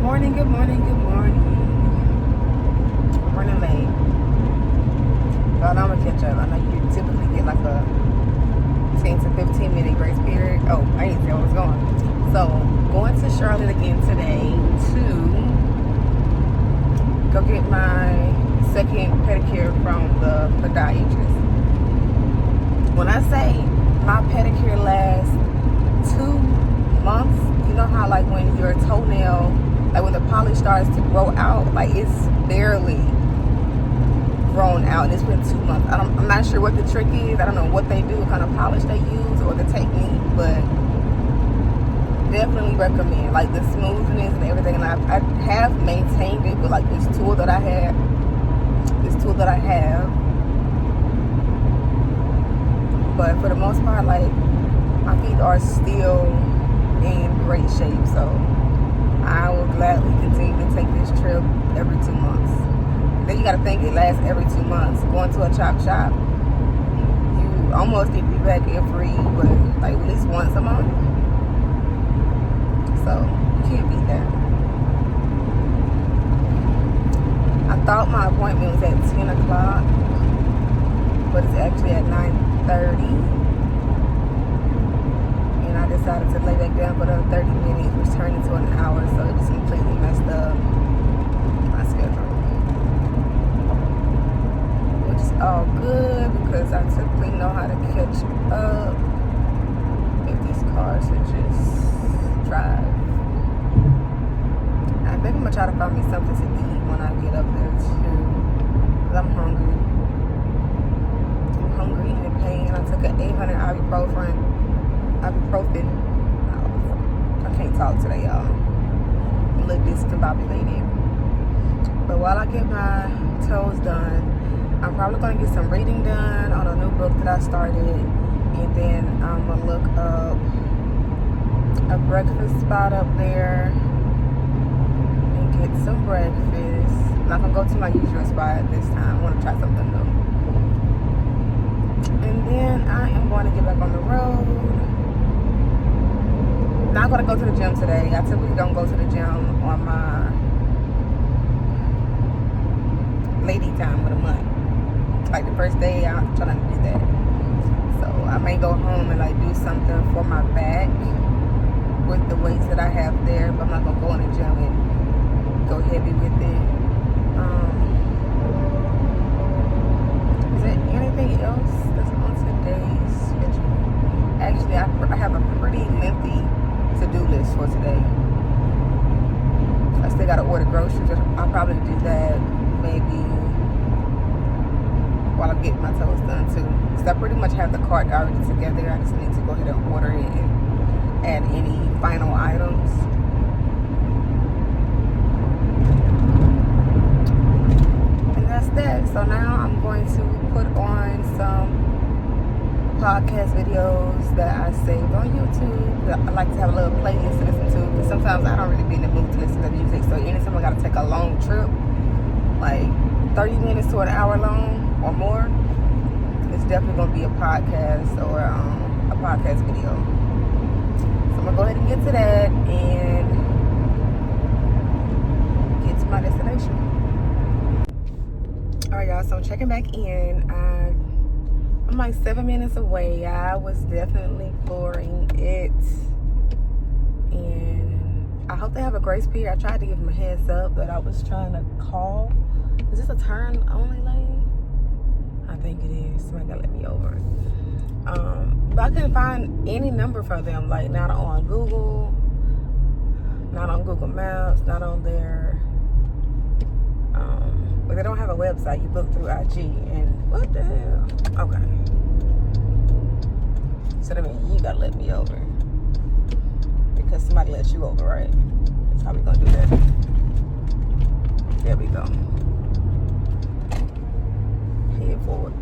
morning, good morning, good morning. I'm running late. But I'm gonna catch up. I know you typically get like a 10 to 15 minute grace period. Oh, I didn't see where I was going. So, going to Charlotte again today to go get my second pedicure from the podiatrist. When I say my pedicure lasts 2 months, you know how like when your toenail, like when the polish starts to grow out, like it's barely grown out, and it's been 2 months. I'm not sure what the trick is. I don't know what they do, what kind of polish they use, or the technique, but definitely recommend like the smoothness and everything. And I have maintained it with like this tool that I have. But for the most part, like my feet are still in great shape, so I will gladly continue to take this trip every 2 months. Then you got to think it lasts every 2 months. Going to a chop shop, you almost get to be back every, like at least once a month. So you can't beat that. I thought my appointment was at 10 o'clock, but it's actually at 9:30. And I decided to lay back down for another 30 minutes, which turned into an hour, so it just completely messed up my schedule. Which is all good because I typically know how to catch up if these cars should just drive. I think I'm gonna try to find me something to eat when I get up there too, because I'm hungry. And in pain. I took an 800 ibuprofen. I can't talk today, y'all. I'm a little discombobulated. But while I get my toes done, I'm probably going to get some reading done on a new book that I started. And then I'm going to look up a breakfast spot up there and get some breakfast. I'm not going to go to my usual spot this time. I want to try something new. And then I am going to get back on the road. Not going to go to the gym today. I typically don't go to the gym on my lady time of the month. Like the first day, I'm trying to do that. So I may go home and like do something for my back with the weights that I have there, but I'm not going to go in the gym and go heavy with it. Is there anything else that's on today's schedule? Actually, I have a pretty lengthy to-do list for today. I still got to order groceries. I'll probably do that maybe while I'm getting my toes done too. Because I pretty much have the cart already together. I just need to go ahead and order it and add any final items. And that's that. So now I'm going to put on some podcast videos that I saved on YouTube. I like to have a little playlist to listen to, because sometimes I don't really be in the mood to listen to music. So anytime I gotta take a long trip, like 30 minutes to an hour long or more, it's definitely gonna be a podcast or a podcast video. So I'm gonna go ahead and get to that and get to my destination. Alright, y'all, so I'm checking back in. I'm like 7 minutes away. I was definitely flooring it. And I hope they have a grace period. I tried to give them a heads up that I was trying to call. Is this a turn only lane? I think it is. Somebody gotta let me over. But I couldn't find any number for them. Like not on Google, not on Google Maps, not on their but they don't have a website. You book through IG, and what the hell? Okay. So that means you gotta let me over because somebody let you over, right? That's how we gonna do that. There we go. Head forward.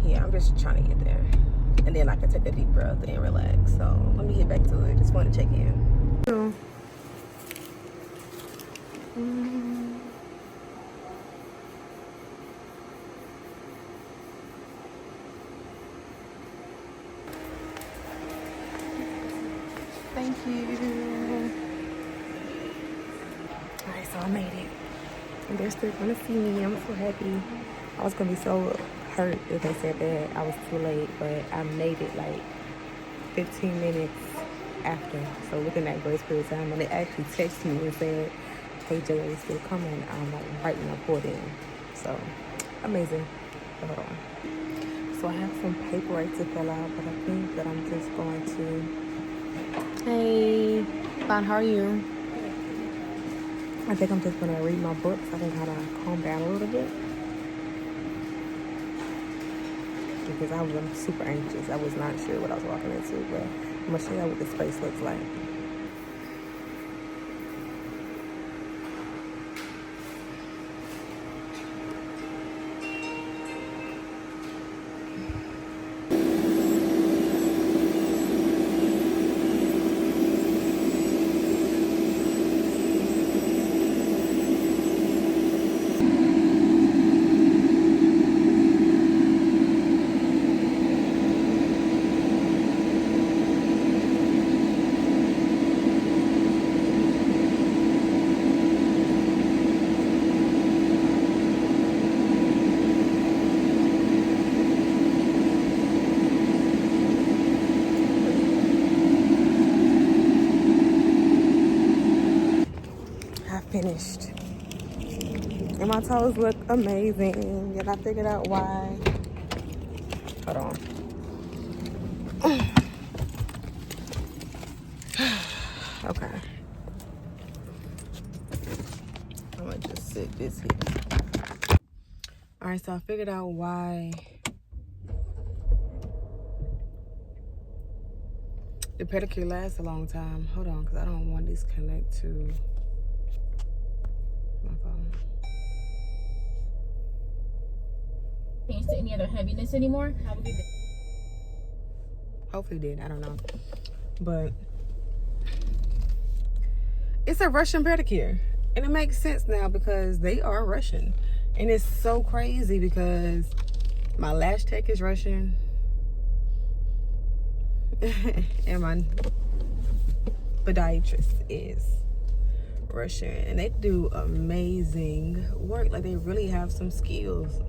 Yeah, I'm just trying to get there, and then I can take a deep breath and relax. So let me get back to it. Just want to check in. Thank you. Alright, so I made it. And they're still gonna see me. I'm so happy. I was gonna be so hurt if they said that I was too late, but I made it like 15 minutes after. So within that grace period of time, and they actually texted me and said, hey Jay, are you still coming? I'm like right when I pulled in. So amazing. Hold on. So I have some paperwork to fill out, but I think that I'm just going to. Hey, fine, how are you? I think I'm just gonna read my book so I can kind of calm down a little bit. Because I was super anxious. I was not sure what I was walking into, but I'm gonna show you what the space looks like. Finished. And my toes look amazing. And I figured out why. Hold on. Okay. I'm gonna just sit this here. Alright, so I figured out why the pedicure lasts a long time. Hold on, because I don't want these connect to my phone. Change to any other heaviness anymore? Have a good day. Hopefully did. I don't know. But it's a Russian pedicure. And it makes sense now because they are Russian. And it's so crazy because my lash tech is Russian. And my podiatrist is Russian. And they do amazing work. Like, they really have some skills.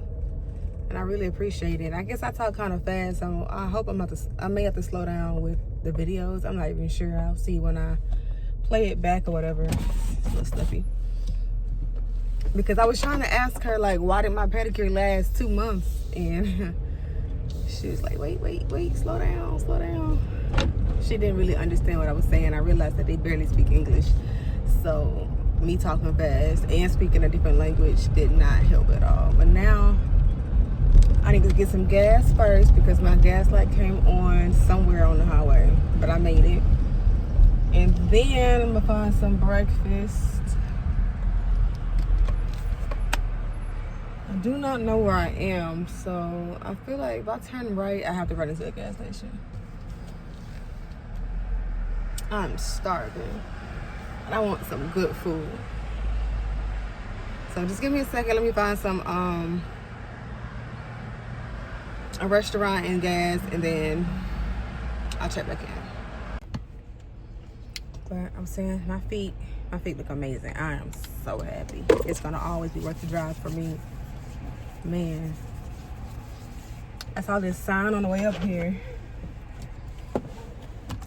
And I really appreciate it. I guess I talk kind of fast, so I hope I may have to slow down with the videos. I'm not even sure. I'll see when I play it back or whatever. It's a little stuffy. Because I was trying to ask her, like, why did my pedicure last 2 months? And she was like, wait, slow down. She didn't really understand what I was saying. I realized that they barely speak English. So me talking fast and speaking a different language did not help at all. But now I need to get some gas first because my gas light came on somewhere on the highway, but I made it. And then I'm gonna find some breakfast. I do not know where I am, so I feel like if I turn right, I have to run into a gas station. I'm starving, and I want some good food. So just give me a second. Let me find some a restaurant and gas, and then I'll check back in. But I'm saying my feet look amazing. I am so happy. It's gonna always be worth the drive for me. Man, I saw this sign on the way up here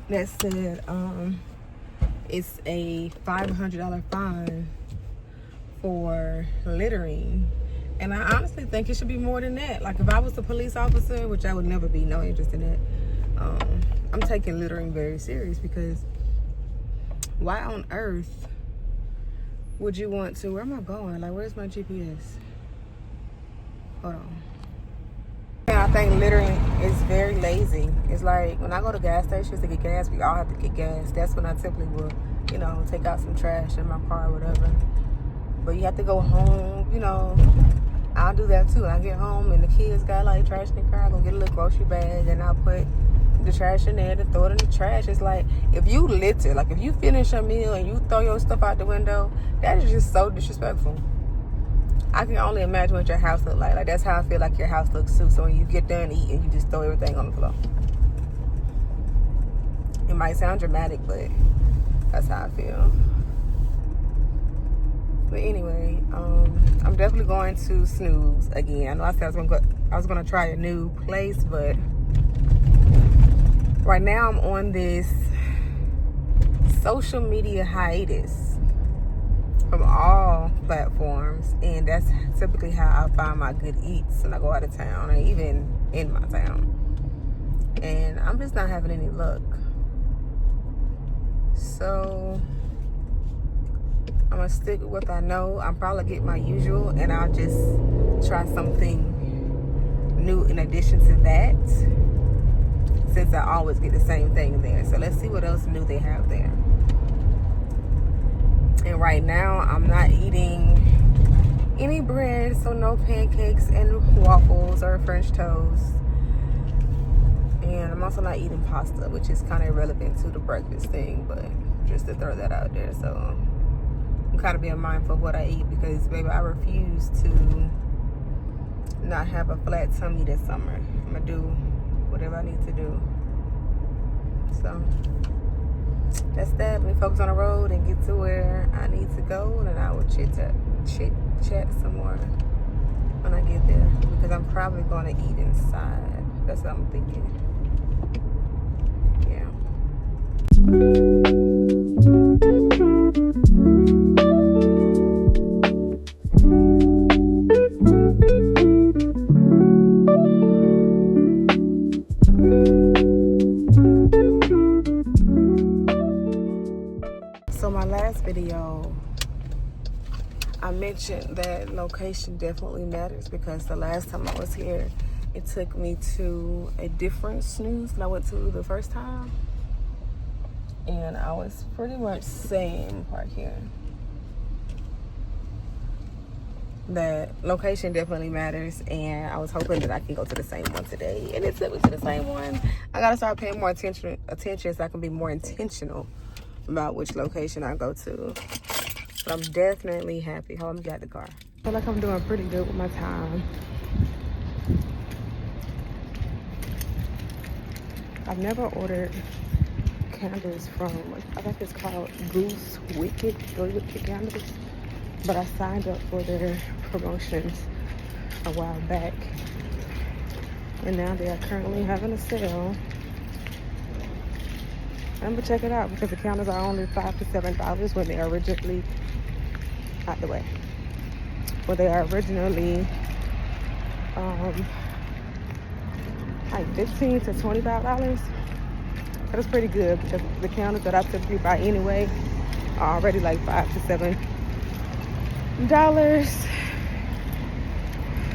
that said it's a $500 fine for littering. And I honestly think it should be more than that. Like, if I was a police officer, which I would never be, no interest in that, I'm taking littering very serious, because why on earth would you want to, where am I going? Like, where's my GPS? Hold on. I think littering is very lazy. It's like when I go to gas stations to get gas, we all have to get gas. That's when I typically will, take out some trash in my car or whatever. But you have to go home, I'll do that too. I get home and the kids got like trash in the car. I go get a little grocery bag and I'll put the trash in there to throw it in the trash. It's like, if you litter, like if you finish a meal and you throw your stuff out the window, that is just so disrespectful. I can only imagine what your house looks like. Like, that's how I feel like your house looks too. So when you get done eating, you just throw everything on the floor. It might sound dramatic, but that's how I feel. But anyway, I'm definitely going to snooze again. I know I said I was gonna try a new place, but right now I'm on this social media hiatus from all platforms, and that's typically how I find my good eats when I go out of town, or even in my town. And I'm just not having any luck. So I'm gonna stick with what I know. I'm probably get my usual, and I'll just try something new in addition to that, since I always get the same thing there. So let's see what else new they have there. And right now I'm not eating any bread, so no pancakes and waffles or French toast. And I'm also not eating pasta, which is kind of irrelevant to the breakfast thing, but just to throw that out there. So I'm kind of being mindful of what I eat, because baby, I refuse to not have a flat tummy this summer. I'm gonna do whatever I need to do. So that's that. Let me focus on the road and get to where I need to go, and then I will chit chat some more when I get there, because I'm probably going to eat inside. That's what I'm thinking. Yeah. So my last video, I mentioned that location definitely matters, because the last time I was here, it took me to a different snooze than I went to the first time. And I was pretty much saying right here that location definitely matters, and I was hoping that I can go to the same one today, and it took me to the same one. I gotta start paying more attention so I can be more intentional about which location I go to. But I'm definitely happy. Hold on, let me get out the car. I feel like I'm doing pretty good with my time. I've never ordered candles from, I think it's called Goose Wicked candles, but I signed up for their promotions a while back, and now they are currently having a sale. I'm gonna check it out, because the candles are only $5 to $7 when they are originally out the way. Well, they are originally like $15 to $25. That was pretty good, because the candles that I typically buy anyway are already like $5 to $7.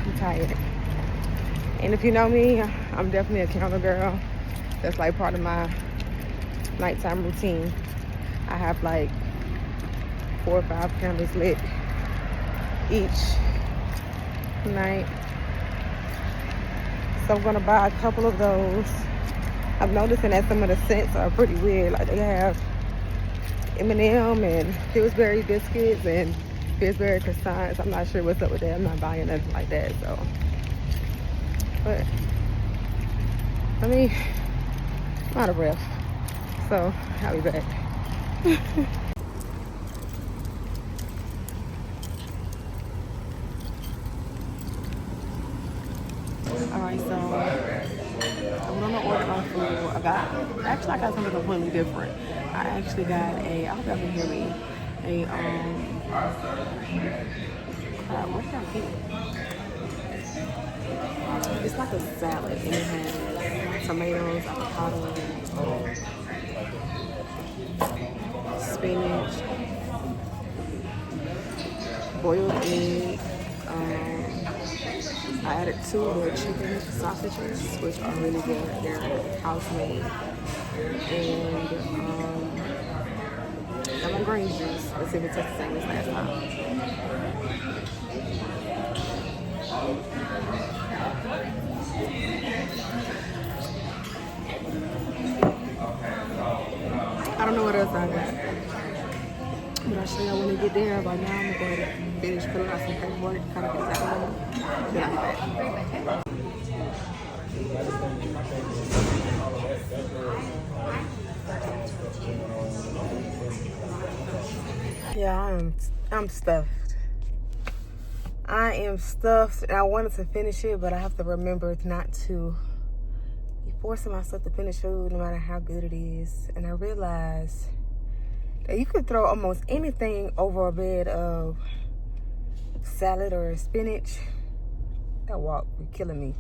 I'm tired. And if you know me, I'm definitely a candle girl. That's like part of my nighttime routine. I have like 4 or 5 candles lit each night. So I'm gonna buy a couple of those. I'm noticing that some of the scents are pretty weird. Like they have M&M and Pillsbury biscuits and Pillsbury croissants. I'm not sure what's up with that. I'm not buying nothing like that. So, but I'm out of breath. So I'll be back. Alright, so I'm gonna order my food. I got something completely different. I actually got I hope y'all can hear me. What did I get? It's like a salad, and it has tomatoes, avocado, spinach, boiled egg. I added 2 little chicken sausages, which are really good. They're house made. And lemon green juice. Let's see if it tastes the same as last time. I don't know what else I got, but I'll show y'all when we get there. Right now, I'm going to finish filling out some paperwork, kind of get that on. Then I'll be back. Yeah, I'm stuffed. I am stuffed, and I wanted to finish it, but I have to remember not to be forcing myself to finish food no matter how good it is. And I realized that you could throw almost anything over a bed of salad or spinach. That walk be killing me.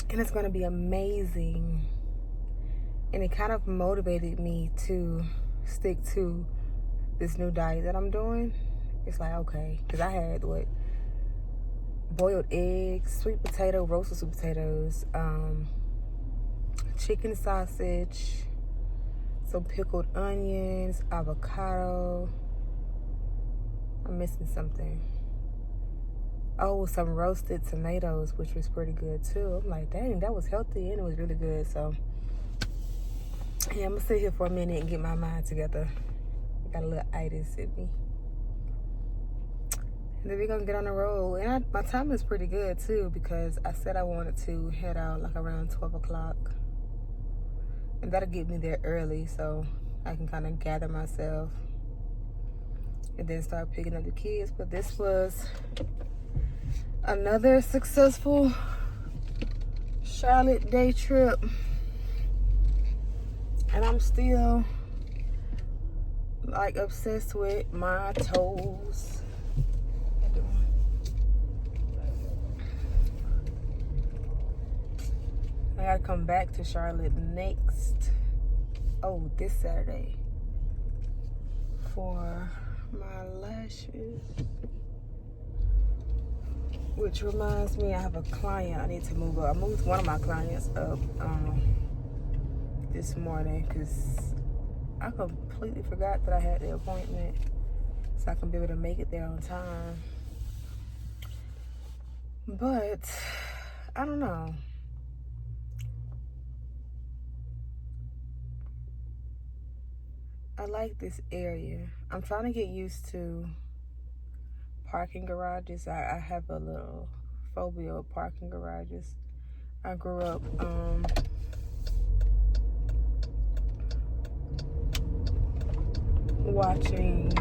And it's going to be amazing. And it kind of motivated me to stick to this new diet that I'm doing. It's like, okay, because I had boiled eggs, sweet potato, roasted sweet potatoes, chicken sausage, some pickled onions, avocado. I'm missing something. Oh, some roasted tomatoes, which was pretty good too. I'm like, dang, that was healthy and it was really good. So yeah, I'm gonna sit here for a minute and get my mind together. I got a little itis in me. And then we're gonna get on the road. And my time is pretty good too, because I said I wanted to head out like around 12 o'clock. And that'll get me there early so I can kind of gather myself and then start picking up the kids. But this was another successful Charlotte day trip. And I'm still like obsessed with my toes. I gotta come back to Charlotte this Saturday for my lashes. Which reminds me, I have a client I need to move up. I moved one of my clients up this morning because I completely forgot that I had the appointment, so I can be able to make it there on time. But I don't know. I like this area. I'm trying to get used to parking garages. I have a little phobia of parking garages. I grew up watching.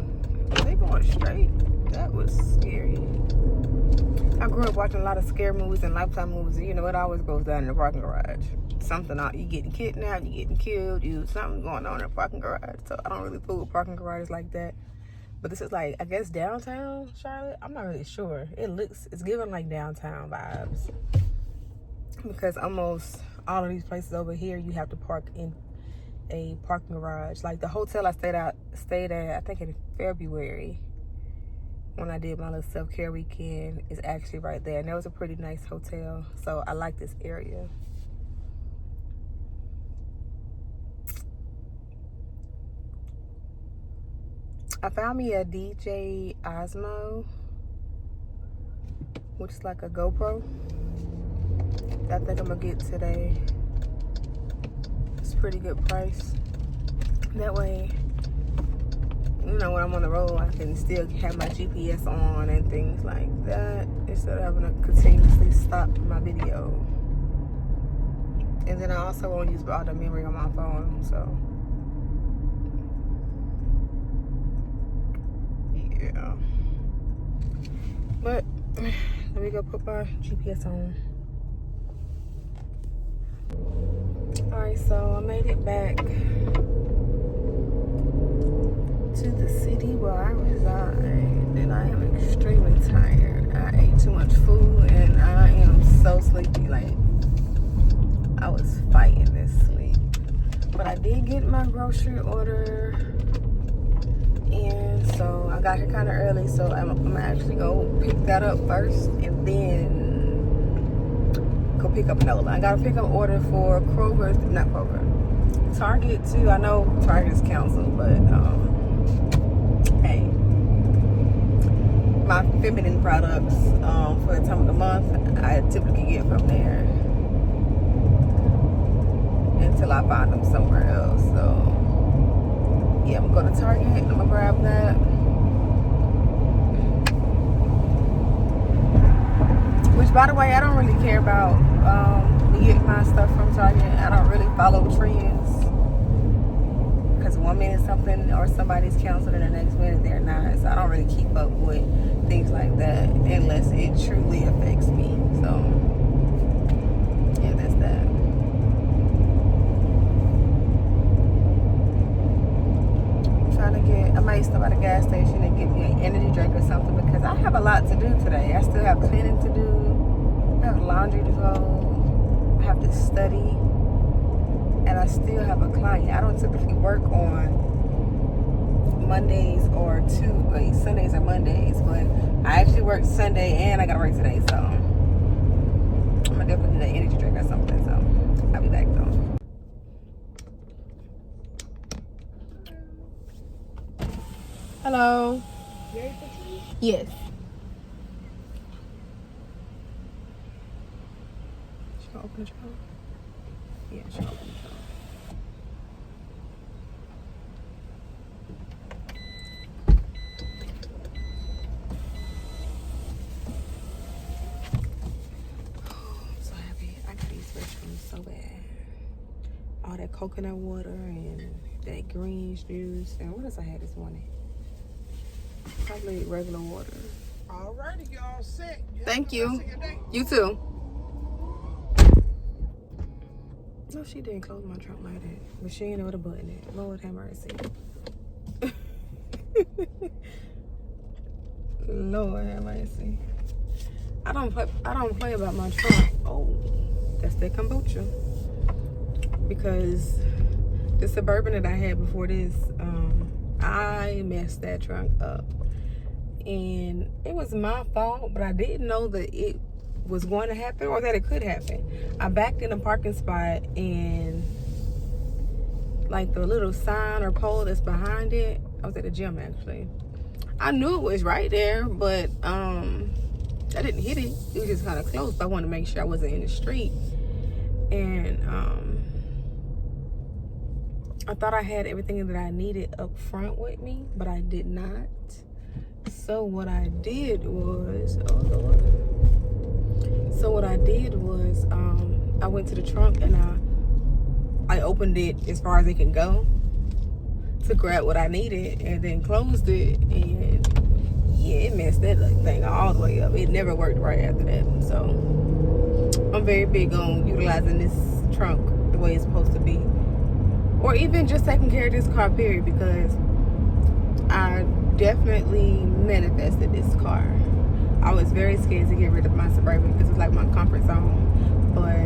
Are they going straight? That was scary. I grew up watching a lot of scary movies and Lifetime movies. You know, it always goes down in the parking garage. Something out, you getting kidnapped, you getting killed, something going on in the parking garage. So I don't really fool with parking garages like that. But this is like, I guess downtown Charlotte. I'm not really sure. It's giving like downtown vibes, because almost all of these places over here you have to park in a parking garage. Like the hotel I stayed at, I think in February, when I did my little self-care weekend, is actually right there. And that was a pretty nice hotel. So I like this area. I found me a DJ Osmo, which is like a GoPro. I think I'm gonna get today. It's a pretty good price. That way, you know, when I'm on the road, I can still have my GPS on and things like that, instead of having to continuously stop my video. And then I also won't use all the memory on my phone, so. Yeah. But let me go put my GPS on. Alright, so I made it back to the city where I reside, and I am extremely tired. I ate too much food and I am so sleepy. Like, I was fighting this sleep. But I did get my grocery order, and so I got here kind of early, so I'm actually gonna pick that up first and then go pick up another one. I gotta pick up an order for Target too. I know Target is canceled, but hey, my feminine products for the time of the month, I typically get from there until I find them somewhere else. So yeah, I'm gonna go to Target. I'm gonna grab that. Which, by the way, I don't really care about me getting my stuff from Target. I don't really follow trends, because one minute something or somebody's canceled in the next minute, they're not. So I don't really keep up with things like that unless it truly affects me. So yeah, that's that. I might stop at a gas station and get me an energy drink or something because I have a lot to do today. I still have cleaning to do. I have laundry to fold. I have to study. And I still have a client. I don't typically work on Mondays or Sundays or Mondays, but I actually work Sunday and I gotta work today, so I'm gonna definitely need an energy drink or something. So I'll be back though. Hello. Yes. Should I open the trunk? Yeah, should I open the trunk? So bad. All that coconut water and that green juice. And what else I had this morning? Probably regular water. Alrighty, y'all set. Thank you. You too. No, she didn't close my trunk like that. But she didn't know where to button it. Lord have mercy. Lord have mercy. I don't play about my trunk. Oh. That's that kombucha. Because the Suburban that I had before this, I messed that trunk up. And it was my fault, but I didn't know that it was going to happen or that it could happen. I backed in a parking spot and like the little sign or pole that's behind it, I was at the gym actually. I knew it was right there, but I didn't hit it. It was just kind of close, but I wanted to make sure I wasn't in the street. And I thought I had everything that I needed up front with me, but I did not. So what I did was, I went to the trunk and I opened it as far as it can go to grab what I needed, and then closed it, and yeah, it messed that thing all the way up. It never worked right after that. So I'm very big on utilizing this trunk the way it's supposed to be, or even just taking care of this car, period, because I definitely manifested this car. I was very scared to get rid of my Suburban because it's like my comfort zone, but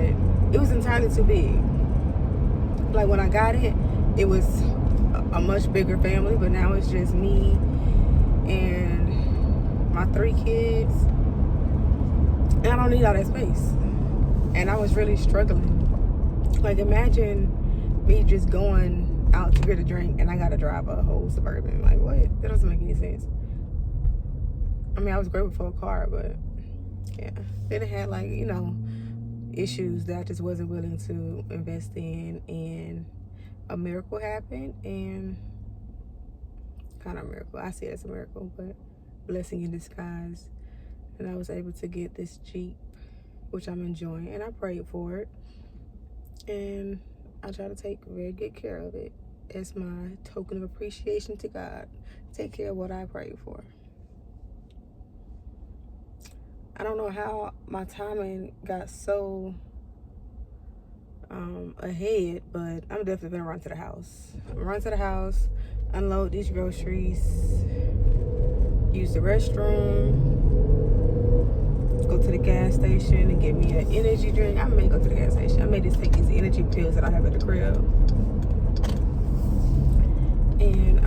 it was entirely too big. Like when I got it, it was a much bigger family, but now it's just me and my 3 kids, and I don't need all that space. And I was really struggling. Like imagine me just going out to get a drink and I gotta drive a whole Suburban. Like what? That doesn't make any sense. I mean, I was grateful for a car, but yeah. Then it had like, you know, issues that I just wasn't willing to invest in, and a miracle happened, and kind of a miracle. I see it as a miracle, but blessing in disguise. And I was able to get this Jeep, which I'm enjoying, and I prayed for it. And I try to take very good care of it as my token of appreciation to God. Take care of what I prayed for. I don't know how my timing got so ahead, but I'm definitely gonna run to the house. Run to the house, unload these groceries, use the restroom, go to the gas station and get me an energy drink. I may go to the gas station. I may just take these energy pills that I have at the crib. And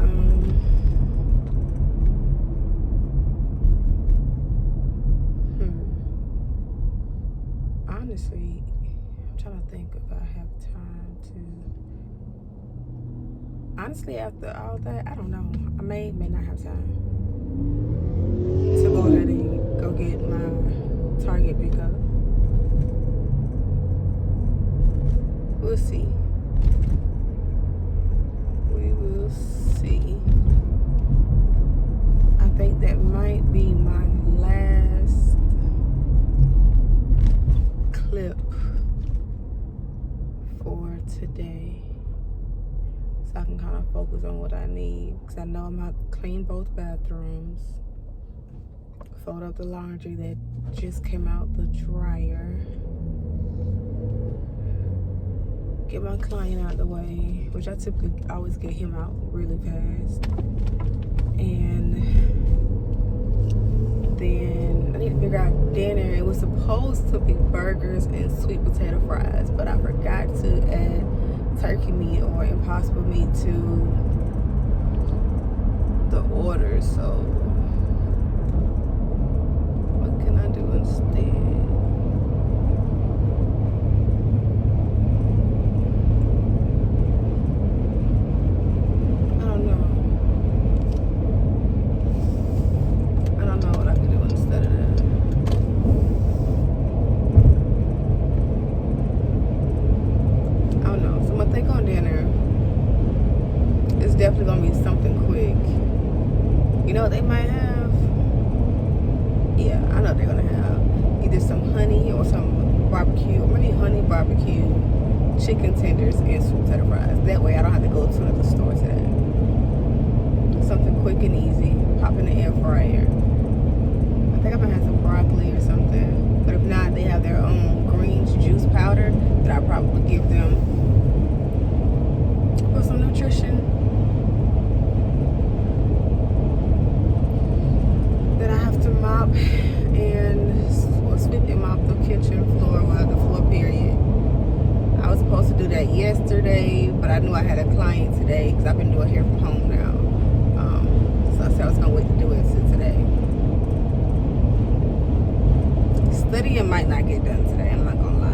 honestly, I'm trying to think if I have time to. Honestly, after all that, I don't know. I may not have time to go ahead and go get my Target pickup. We'll see. We will see. I think that might be my last clip for today. so I can kind of focus on what I need. Because I know I'm going to clean both bathrooms, fold up the laundry that just came out the dryer, get my client out the way, which I typically always get him out really fast. And then I need to figure out dinner. It was supposed to be burgers and sweet potato fries, but I forgot to add turkey meat or impossible meat to the order. So what can I do instead? Definitely gonna be something quick. You know what they might have? Yeah, I know they're gonna have either some honey or some barbecue, or maybe honey barbecue chicken tenders and sweet potato fries. That way I don't have to go to another store today. Something quick and easy. Pop in the air fryer. I think I'm gonna have some broccoli or something. But if not, they have their own greens juice powder that I probably give them for some nutrition. Then I have to mop and sweep and mop the kitchen floor, well, the floor period. I was supposed to do that yesterday, but I knew I had a client today because I've been doing hair from home now. So I said I was gonna wait to do it today. Studying might not get done today, I'm not gonna lie.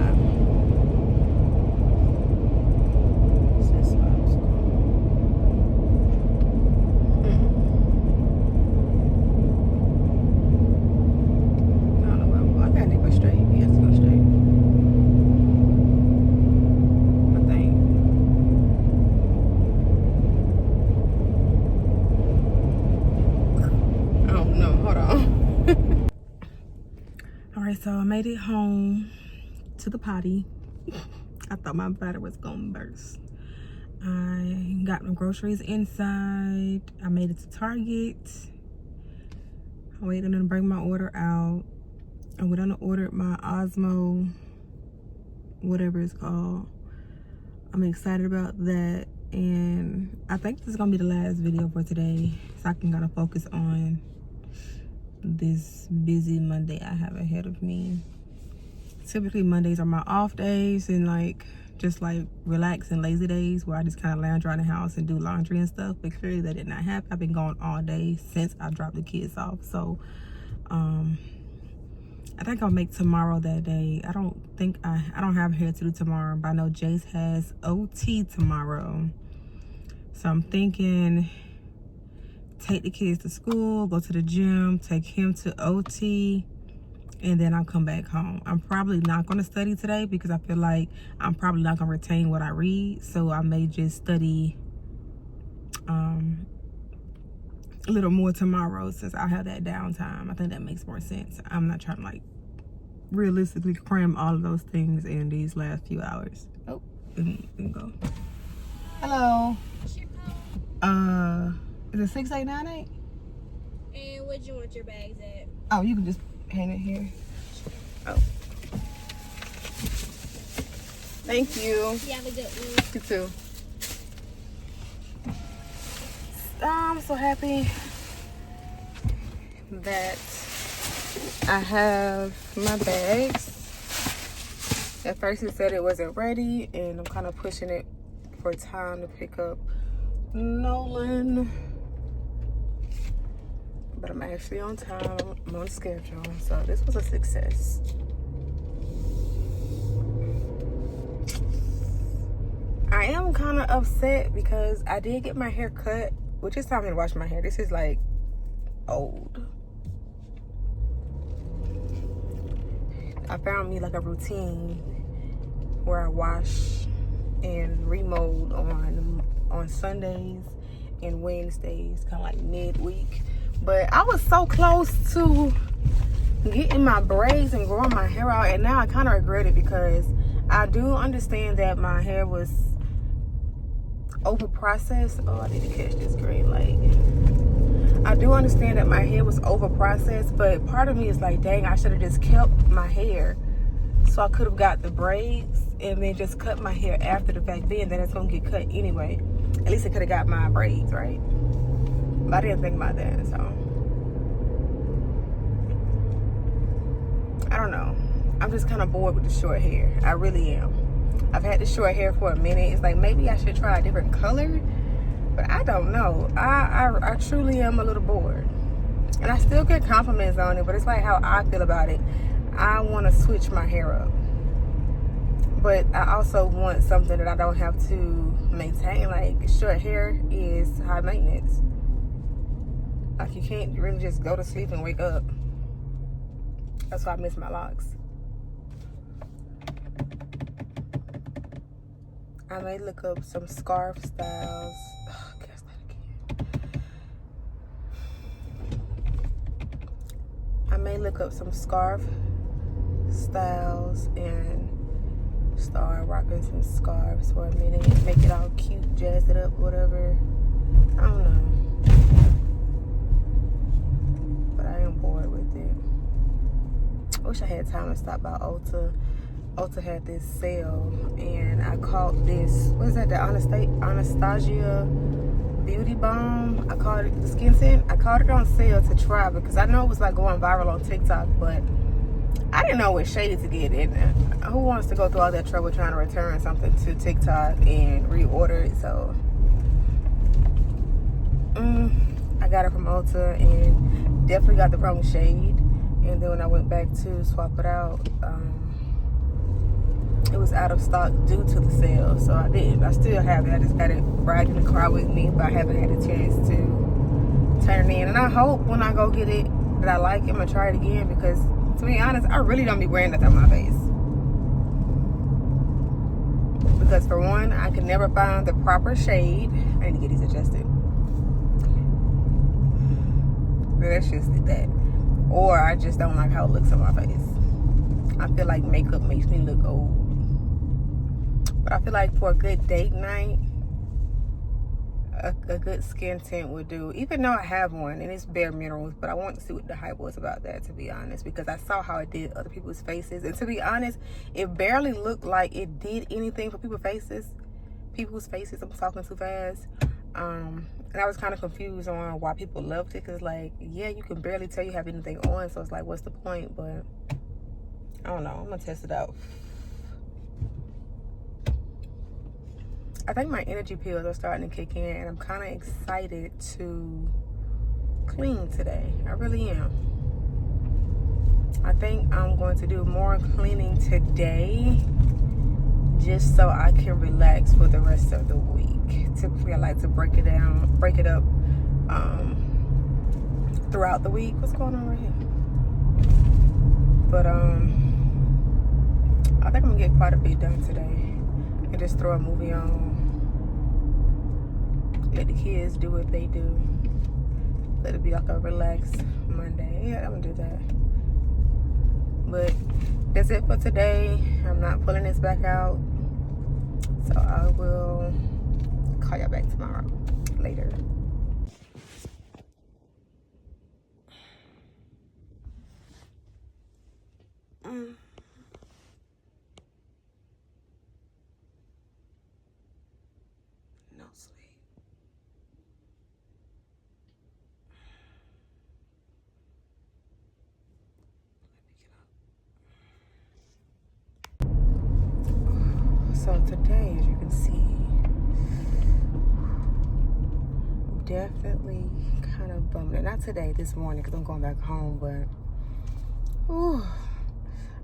So I made it home to the potty. I thought my bladder was gonna burst. I got my groceries inside. I made it to Target. I waited to bring my order out. I went on to order my Osmo, whatever it's called. I'm excited about that. And I think this is gonna be the last video for today, so I can kind of focus on this busy Monday I have ahead of me. Typically Mondays are my off days and just relax and lazy days where I just kind of lounge around the house and do laundry and stuff, but clearly that did not happen. I've been gone all day since I dropped the kids off. So I think I'll make tomorrow that day. I don't have hair to do tomorrow, but I know Jace has OT tomorrow, so I'm thinking take the kids to school, go to the gym, take him to OT, and then I'll come back home. I'm probably not going to study today because I feel like I'm probably not going to retain what I read. So I may just study a little more tomorrow since I have that downtime. I think that makes more sense. I'm not trying to realistically cram all of those things in these last few hours. Oh, and go. Hello. Is it 6898? And where'd you want your bags at? Oh, you can just hand it here. Oh. Thank you. You have a good one. You too. I'm so happy that I have my bags. At first it said it wasn't ready, and I'm kind of pushing it for time to pick up Nolan. But I'm actually on time. I'm on schedule. So this was a success. I am kind of upset because I did get my hair cut, which is time to wash my hair. This is old. I found me a routine where I wash and remold on Sundays and Wednesdays, kind of midweek. But I was so close to getting my braids and growing my hair out, and now I kind of regret it because I do understand that my hair was over processed. Oh, I need to catch this green light. I do understand that my hair was over processed, but part of me is like, dang, I should have just kept my hair, so I could have got the braids and then just cut my hair after the fact. Then it's gonna get cut anyway. At least I could have got my braids, right? But I didn't think about that, so I don't know. I'm just kind of bored with the short hair. I really am. I've had the short hair for a minute. It's like maybe I should try a different color, but I don't know. I truly am a little bored, and I still get compliments on it. But it's like how I feel about it. I want to switch my hair up, but I also want something that I don't have to maintain. Like short hair is high maintenance. Like you can't really just go to sleep and wake up. That's why I miss my locks. I may look up some scarf styles. Oh, guess that again. I may look up some scarf styles and start rocking some scarves for a minute. Make it all cute, jazz it up, whatever. I don't know. But I am bored with it. I wish I had time to stop by Ulta. Ulta had this sale, and I caught this, what is that, the Anastasia Beauty Balm. I caught it, the skin tint. I caught it on sale to try because I know it was like going viral on TikTok, but I didn't know what shade to get in. Who wants to go through all that trouble trying to return something to TikTok and reorder it? So I got it from Ulta and definitely got the wrong shade. And then when I went back to swap it out, it was out of stock due to the sale. So I didn't. I still have it. I just got it right in the car with me, but I haven't had a chance to turn it in. And I hope when I go get it that I like it. I'm gonna try it again because, to be honest, I really don't be wearing that on my face. Because for one, I can never find the proper shade. I need to get these adjusted. But that's just that. Or I just don't like how it looks on my face. I feel like makeup makes me look old. But I feel like for a good date night, a good skin tint would do. Even though I have one and it's bare minerals, but I want to see what the hype was about that, to be honest, because I saw how it did other people's faces, and to be honest, it barely looked like it did anything for people's faces. I'm talking too fast. And I was kind of confused on why people loved it, because like, yeah, you can barely tell you have anything on, so it's like, what's the point? But I don't know. I'm gonna test it out. I think my energy pills are starting to kick in, and I'm kind of excited to clean today. I really am. I think I'm going to do more cleaning today just so I can relax for the rest of the week. Typically, I like to break it up throughout the week. What's going on right here? But I think I'm gonna get quite a bit done today and just throw a movie on. Let the kids do what they do. Let it be like a relaxed Monday. Yeah, I'm gonna do that. But that's it for today. I'm not pulling this back out. So I will call y'all back tomorrow. Later. No sleep. So today, as you can see, I'm definitely kind of bummed. Not today, this morning, because I'm going back home, but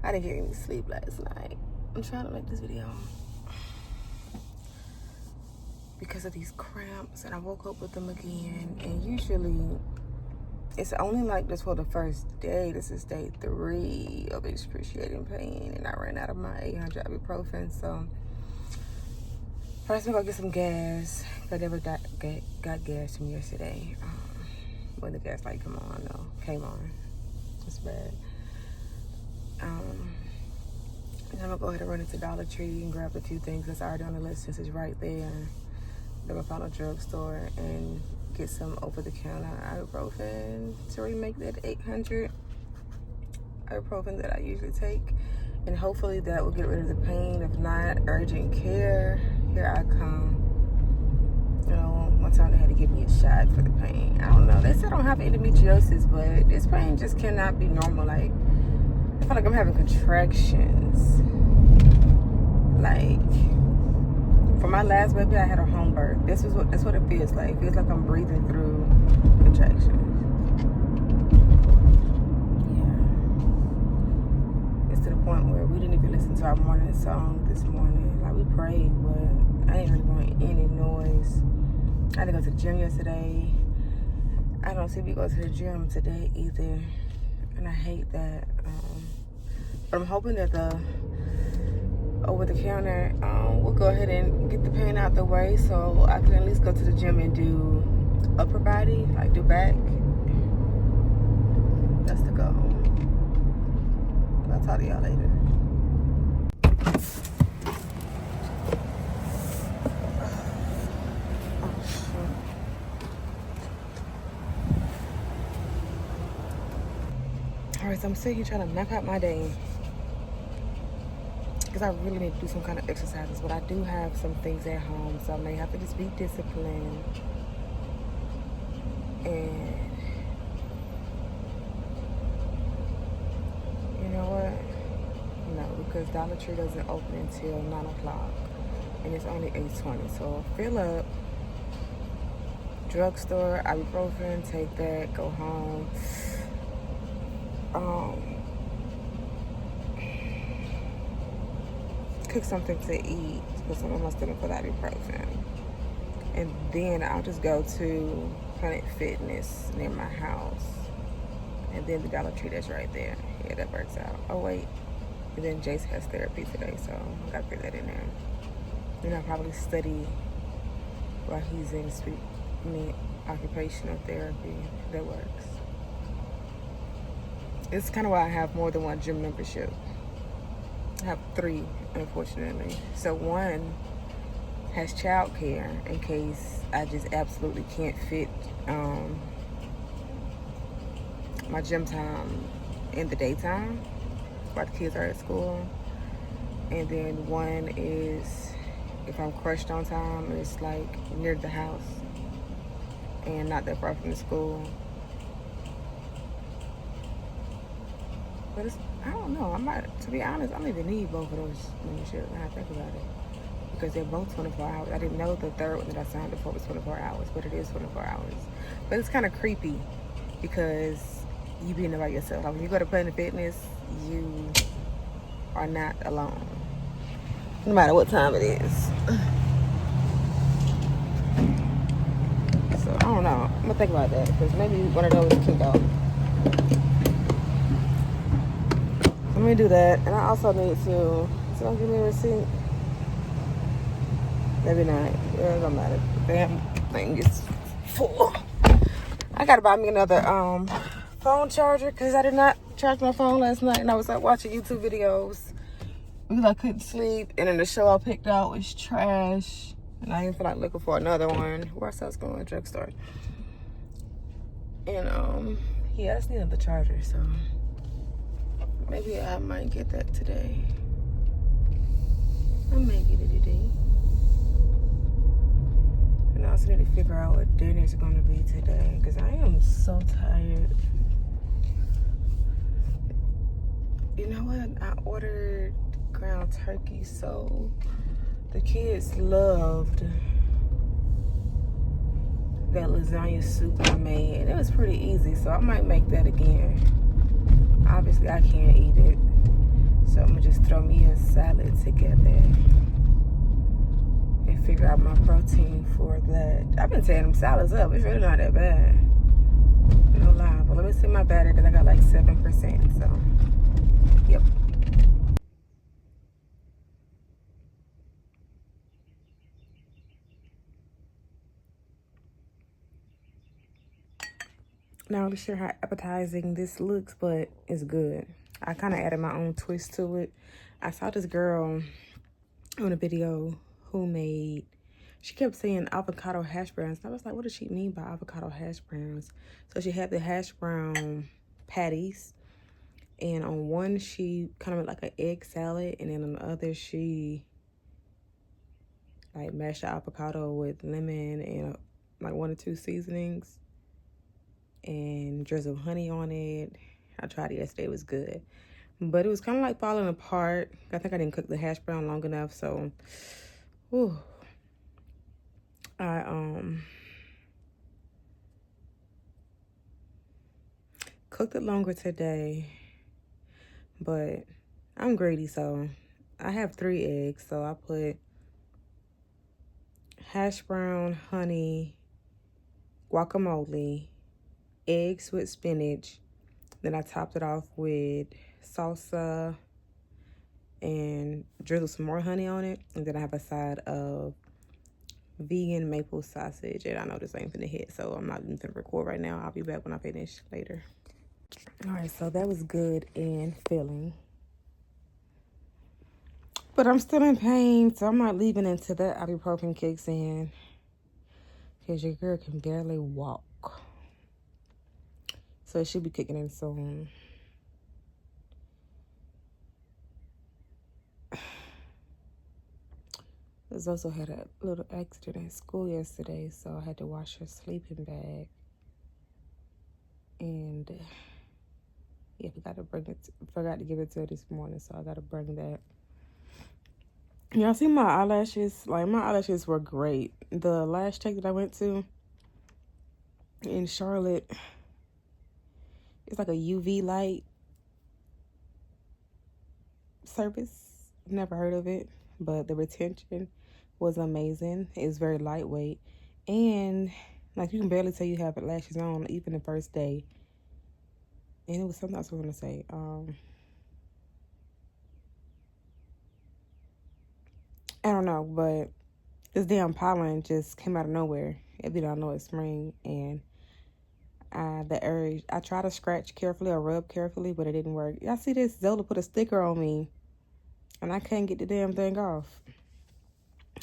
I didn't get any sleep last night. I'm trying to make this video because of these cramps, and I woke up with them again. And usually it's only like this for the first day. This is day 3 of excruciating pain, and I ran out of my 800 ibuprofen. So first I'm gonna get some gas. I never got gas from yesterday. When the gas light came on. It's bad. And I'm gonna go ahead and run into Dollar Tree and grab a few things that's already on the list since it's right there. Then I found a drugstore and get some over-the-counter ibuprofen to remake that 800 ibuprofen that I usually take. And hopefully that will get rid of the pain. If not, urgent care, here I come. You know, one time they had to give me a shot for the pain. I don't know. They said I don't have endometriosis, but this pain just cannot be normal. Like, I feel like I'm having contractions. Like, for my last baby, I had a home birth. That's what it feels like. It feels like I'm breathing through contractions. Yeah. It's to the point where we didn't even listen to our morning song this morning. Like, we prayed, but I ain't really want any noise. I had to go to the gym yesterday. I don't see me go to the gym today either. And I hate that. But I'm hoping that the over-the-counter will go ahead and get the pain out the way so I can at least go to the gym and do upper body, like do back. That's the goal. I'll talk to y'all later. Alright, so I'm sitting here trying to map out my day, because I really need to do some kind of exercises, but I do have some things at home, so I may have to just be disciplined. And you know what? No, because Dollar Tree doesn't open until 9 o'clock, and it's only 8:20. So fill up, drugstore, ibuprofen, take that, go home. Cook something to eat, put some on my stomach for that ibuprofen. And then I'll just go to Planet Fitness near my house. And then the Dollar Tree that's right there. Yeah, that works out. Oh, wait. And then Jace has therapy today, so I gotta put that in there. Then I'll probably study while he's in occupational therapy. That works. It's kind of why I have more than one gym membership. I have 3, unfortunately. So one has childcare in case I just absolutely can't fit my gym time in the daytime while the kids are at school. And then one is if I'm crushed on time, it's like near the house and not that far from the school. But I don't know. To be honest, I don't even need both of those memberships when I think about it, because they're both 24 hours. I didn't know the third one that I signed up for was 24 hours, but it is 24 hours. But it's kind of creepy because you be in there by yourself. Like when you go to Planet Fitness, you are not alone, no matter what time it is. So I don't know. I'm gonna think about that because maybe one of those can go. Let me do that, and I also need to. So give me a receipt. Maybe not. It don't matter. The damn thing is full. I gotta buy me another phone charger because I did not charge my phone last night, and I was like watching YouTube videos because I couldn't sleep. And then the show I picked out was trash, and I didn't feel like looking for another one. Where else I was going? Drugstore. And yeah, I just need another charger. So. Maybe I might get that today. I may get it today. And I also need to figure out what dinner's gonna be today, because I am so tired. You know what? I ordered ground turkey, so the kids loved that lasagna soup I made. And it was pretty easy, so I might make that again. Obviously, I can't eat it, so I'm gonna just throw me a salad together and figure out my protein for that. I've been tearing them salads up. It's really not that bad. No lie. But let me see my battery because I got like 7%. So, yep. Not really sure how appetizing this looks, but it's good. I kind of added my own twist to it. I saw this girl on a video who made She kept saying avocado hash browns. And I was like, what does she mean by avocado hash browns? So she had the hash brown patties. And on one, she kind of made like an egg salad. And then on the other, she like mashed the avocado with lemon and like 1 or 2 seasonings. And drizzled honey on it. I tried it yesterday. It was good. But it was kind of like falling apart. I think I didn't cook the hash brown long enough. So, whew. I cooked it longer today, but I'm greedy, so I have 3 eggs. So I put hash brown, honey, guacamole, eggs with spinach. Then I topped it off with salsa and drizzled some more honey on it. And then I have a side of vegan maple sausage. And I know this ain't finna hit, so I'm not even finna record right now. I'll be back when I finish later. All right, so that was good and filling. But I'm still in pain, so I'm not leaving until that ibuprofen kicks in. Because your girl can barely walk. So it should be kicking in soon. Also had a little accident at school yesterday, so I had to wash her sleeping bag. And yeah, forgot to give it to her this morning, so I gotta bring that. Y'all see my eyelashes? Like, my eyelashes were great. The lash tech that I went to in Charlotte, it's like a UV light service. Never heard of it, but the retention was amazing. It's very lightweight, and like, you can barely tell you have lashes on even the first day. And it was something else I was gonna say. I don't know, but this damn pollen just came out of nowhere. If you don't know, it's spring, and the urge. I try to scratch carefully or rub carefully, but it didn't work. Y'all see this? Zelda put a sticker on me, and I couldn't get the damn thing off.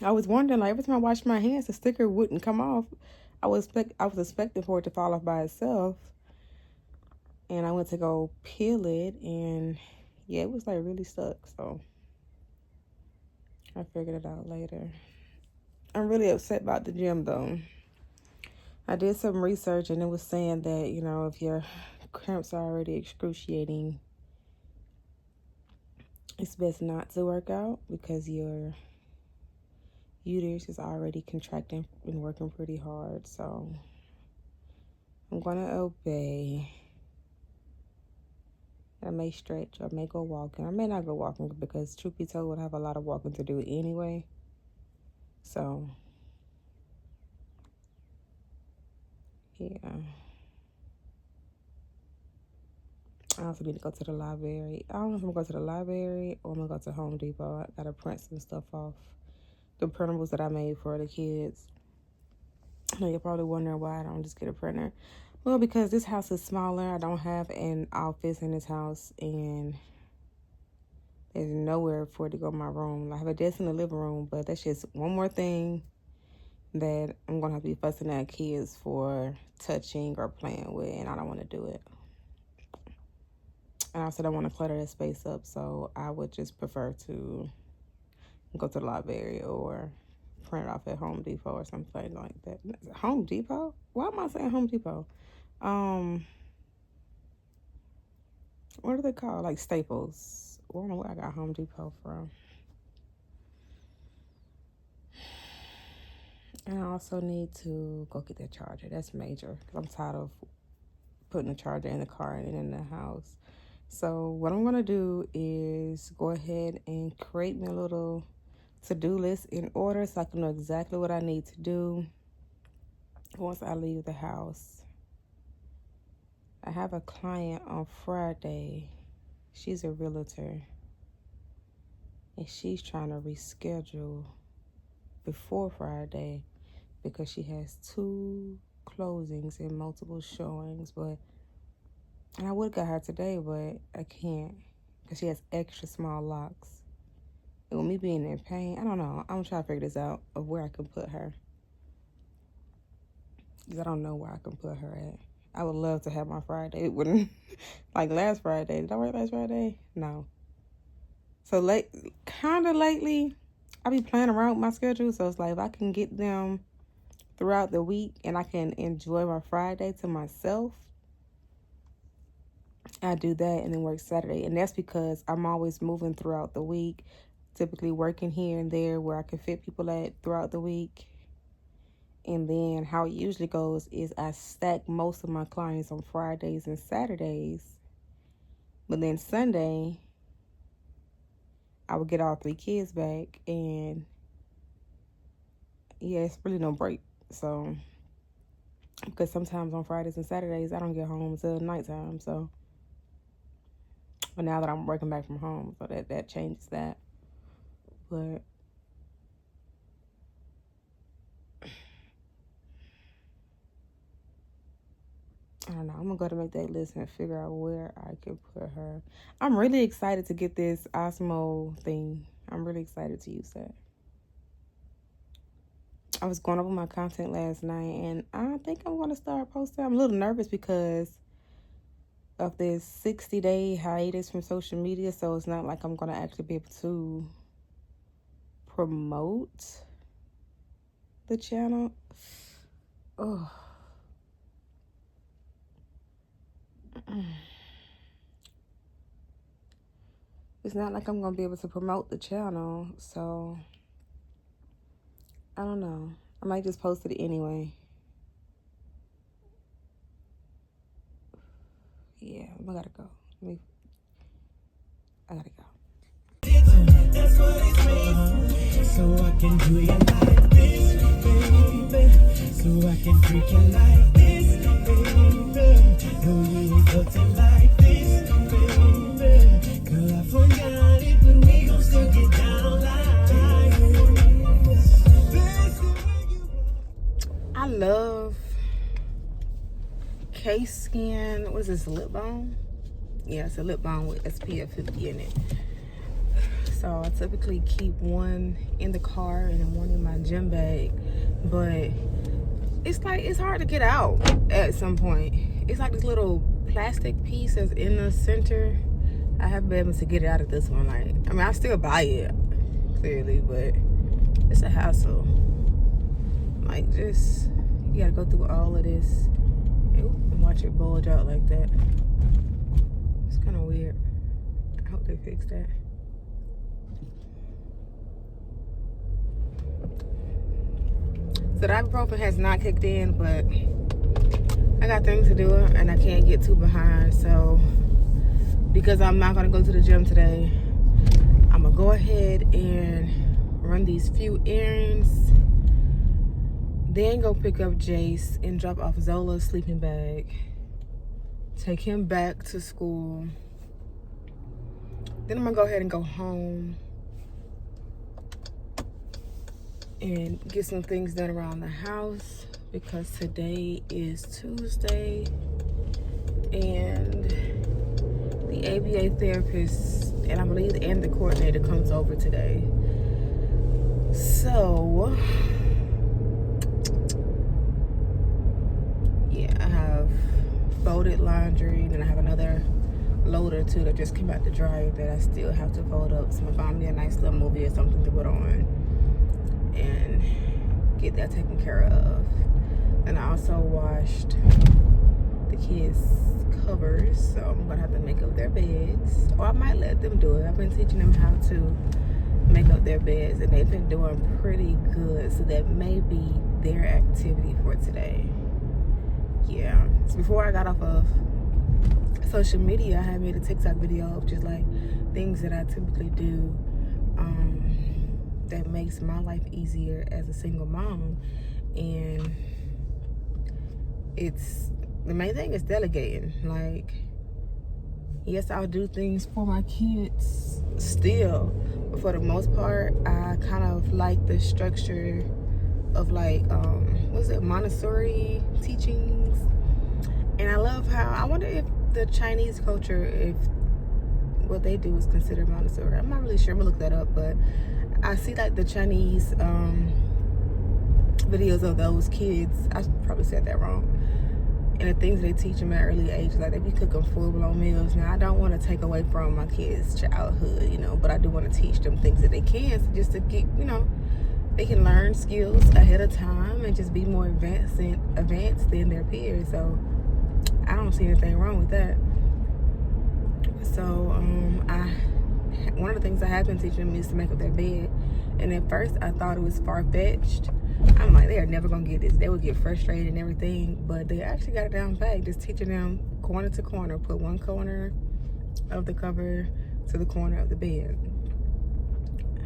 I was wondering, like, every time I washed my hands, the sticker wouldn't come off. I was expecting for it to fall off by itself, and I went to go peel it, and yeah, it was like really stuck. So I figured it out later. I'm really upset about the gym though. I did some research, and it was saying that, you know, if your cramps are already excruciating, it's best not to work out because your uterus is already contracting and working pretty hard. So I'm gonna obey. I may stretch or may go walking. I may not go walking because, truth be told, I have a lot of walking to do anyway. So yeah. I also need to go to the library. I don't know if I'm going to go to the library or I'm going to go to Home Depot. I got to print some stuff off. The printables that I made for the kids. I know you're probably wondering why I don't just get a printer. Well, because this house is smaller. I don't have an office in this house, and there's nowhere for it to go in my room. I have a desk in the living room, but that's just one more thing that I'm going to have to be fussing at kids for touching or playing with, and I don't want to do it. And I also don't want to clutter that space up, so I would just prefer to go to the library or print it off at Home Depot or something like that. Home Depot? Why am I saying Home Depot? What are they called? Like Staples. I don't know where I got Home Depot from. And I also need to go get that charger. That's major. I'm tired of putting the charger in the car and in the house. So what I'm going to do is go ahead and create me a little to-do list in order so I can know exactly what I need to do once I leave the house. I have a client on Friday. She's a realtor, and she's trying to reschedule before Friday because she has 2 closings and multiple showings. And I would have got her today, but I can't because she has extra small locks. And with me being in pain, I don't know. I'm trying to figure this out of where I can put her. Because I don't know where I can put her at. I would love to have my Friday. It wouldn't, like last Friday. Did I work last Friday? No. So kind of lately, I be playing around with my schedule. So it's like if I can get them throughout the week and I can enjoy my Friday to myself, I do that and then work Saturday. And that's because I'm always moving throughout the week, typically working here and there where I can fit people at throughout the week. And then how it usually goes is I stack most of my clients on Fridays and Saturdays. But then Sunday, I would get all 3 kids back. And yeah, it's really no break. So, because sometimes on Fridays and Saturdays, I don't get home until nighttime. So, but now that I'm working back from home, so that changes that. But I don't know. I'm going to go to make that list and figure out where I can put her. I'm really excited to get this Osmo thing. I'm really excited to use that. I was going over my content last night, and I think I'm going to start posting. I'm a little nervous because of this 60-day hiatus from social media, so it's not like I'm going to actually be able to promote the channel. Oh. It's not like I'm going to be able to promote the channel, so I don't know. I might just post it anyway. Yeah, I gotta go. I gotta go. That's what it's made. So I can do you like this, baby. So I can freak you like this, baby. No, you ain't nothing like this, baby. Girl, I forgot it, but we gon' still get down like this. I love Case Skin. What is this, lip balm? Yeah, it's a lip balm with SPF 50 in it. So I typically keep one in the car and then one in my gym bag. But it's like, it's hard to get out at some point. It's like this little plastic piece that's in the center. I haven't been able to get it out of this one. Like, I mean, I still buy it, clearly, but it's a hassle. Like, just, you gotta go through all of this and watch it bulge out like that. It's kind of weird. I hope they fix that. So the ibuprofen has not kicked in, but I got things to do and I can't get too behind. So because I'm not gonna go to the gym today, I'm gonna go ahead and run these few errands, then go pick up Jace and drop off Zola's sleeping bag, take him back to school. Then I'm gonna go ahead and go home and get some things done around the house because today is Tuesday and the ABA therapist and I believe and the coordinator comes over today. So yeah, I have folded laundry, then I have another load or two that just came out the dryer that I still have to fold up. So I'm gonna find me a nice little movie or something to put on and get that taken care of. And I also washed the kids' covers, so I'm gonna have to make up their beds, or I might let them do it. I've been teaching them how to make up their beds and they've been doing pretty good, so that may be their activity for today. Yeah, so before I got off of social media, I had made a TikTok video of just like things that I typically do that makes my life easier as a single mom. And it's, the main thing is delegating. Like, yes, I'll do things for my kids still, but for the most part, I kind of like the structure of like, what's it, Montessori teachings. And I love how, I wonder if the Chinese culture, if what they do is considered Montessori. I'm not really sure. I'm gonna look that up, but I see like the Chinese videos of those kids. I probably said that wrong. And the things they teach them at early age, like they be cooking full-blown meals. Now, I don't want to take away from my kids' childhood, you know, but I do want to teach them things that they can, so just to get, you know, they can learn skills ahead of time and just be more advanced than their peers. So I don't see anything wrong with that. So one of the things I have been teaching them is to make up their bed. And at first I thought it was far-fetched. I'm like, they are never gonna get this. They would get frustrated and everything, but they actually got it down pat. Just teaching them corner to corner. Put one corner of the cover to the corner of the bed.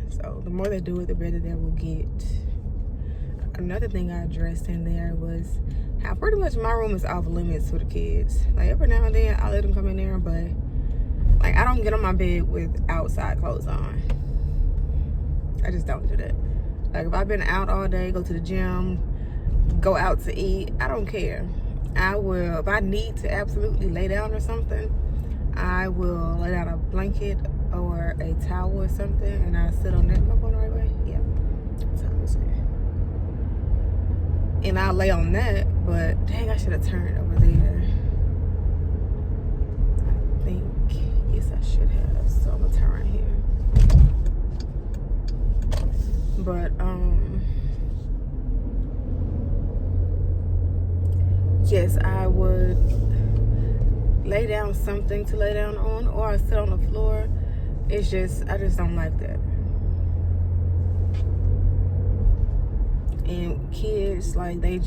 So the more they do it, the better they will get. Another thing I addressed in there was how pretty much my room is off limits for the kids. Like every now and then I let them come in there, but like I don't get on my bed with outside clothes on. I just don't do that. Like if I've been out all day, go to the gym, go out to eat, I don't care. I will, if I need to absolutely lay down or something, I will lay down a blanket or a towel or something, and I sit on that. Am I going the right way? Yeah. That's how I was saying. And I'll lay on that, but dang, I should have turned over there. I think, yes, I should have. So I'm gonna turn right here. But yes, I would lay down something to lay down on, or I sit on the floor. It's just, I just don't like that. And kids, like, they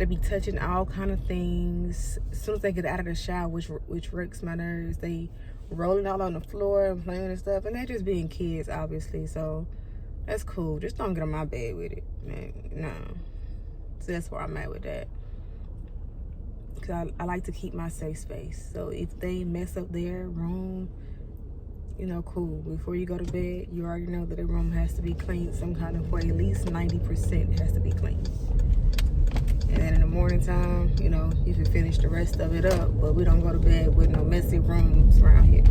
be touching all kind of things. As soon as they get out of the shower, which wrecks my nerves, they rolling all on the floor and playing and stuff, and they're just being kids, obviously. So that's cool. Just don't get on my bed with it, man. No. So that's where I'm at with that. Because I like to keep my safe space. So if they mess up their room, you know, cool. Before you go to bed, you already know that the room has to be cleaned some kind of way. At least 90% has to be clean. And then in the morning time, you know, you can finish the rest of it up. But we don't go to bed with no messy rooms around here.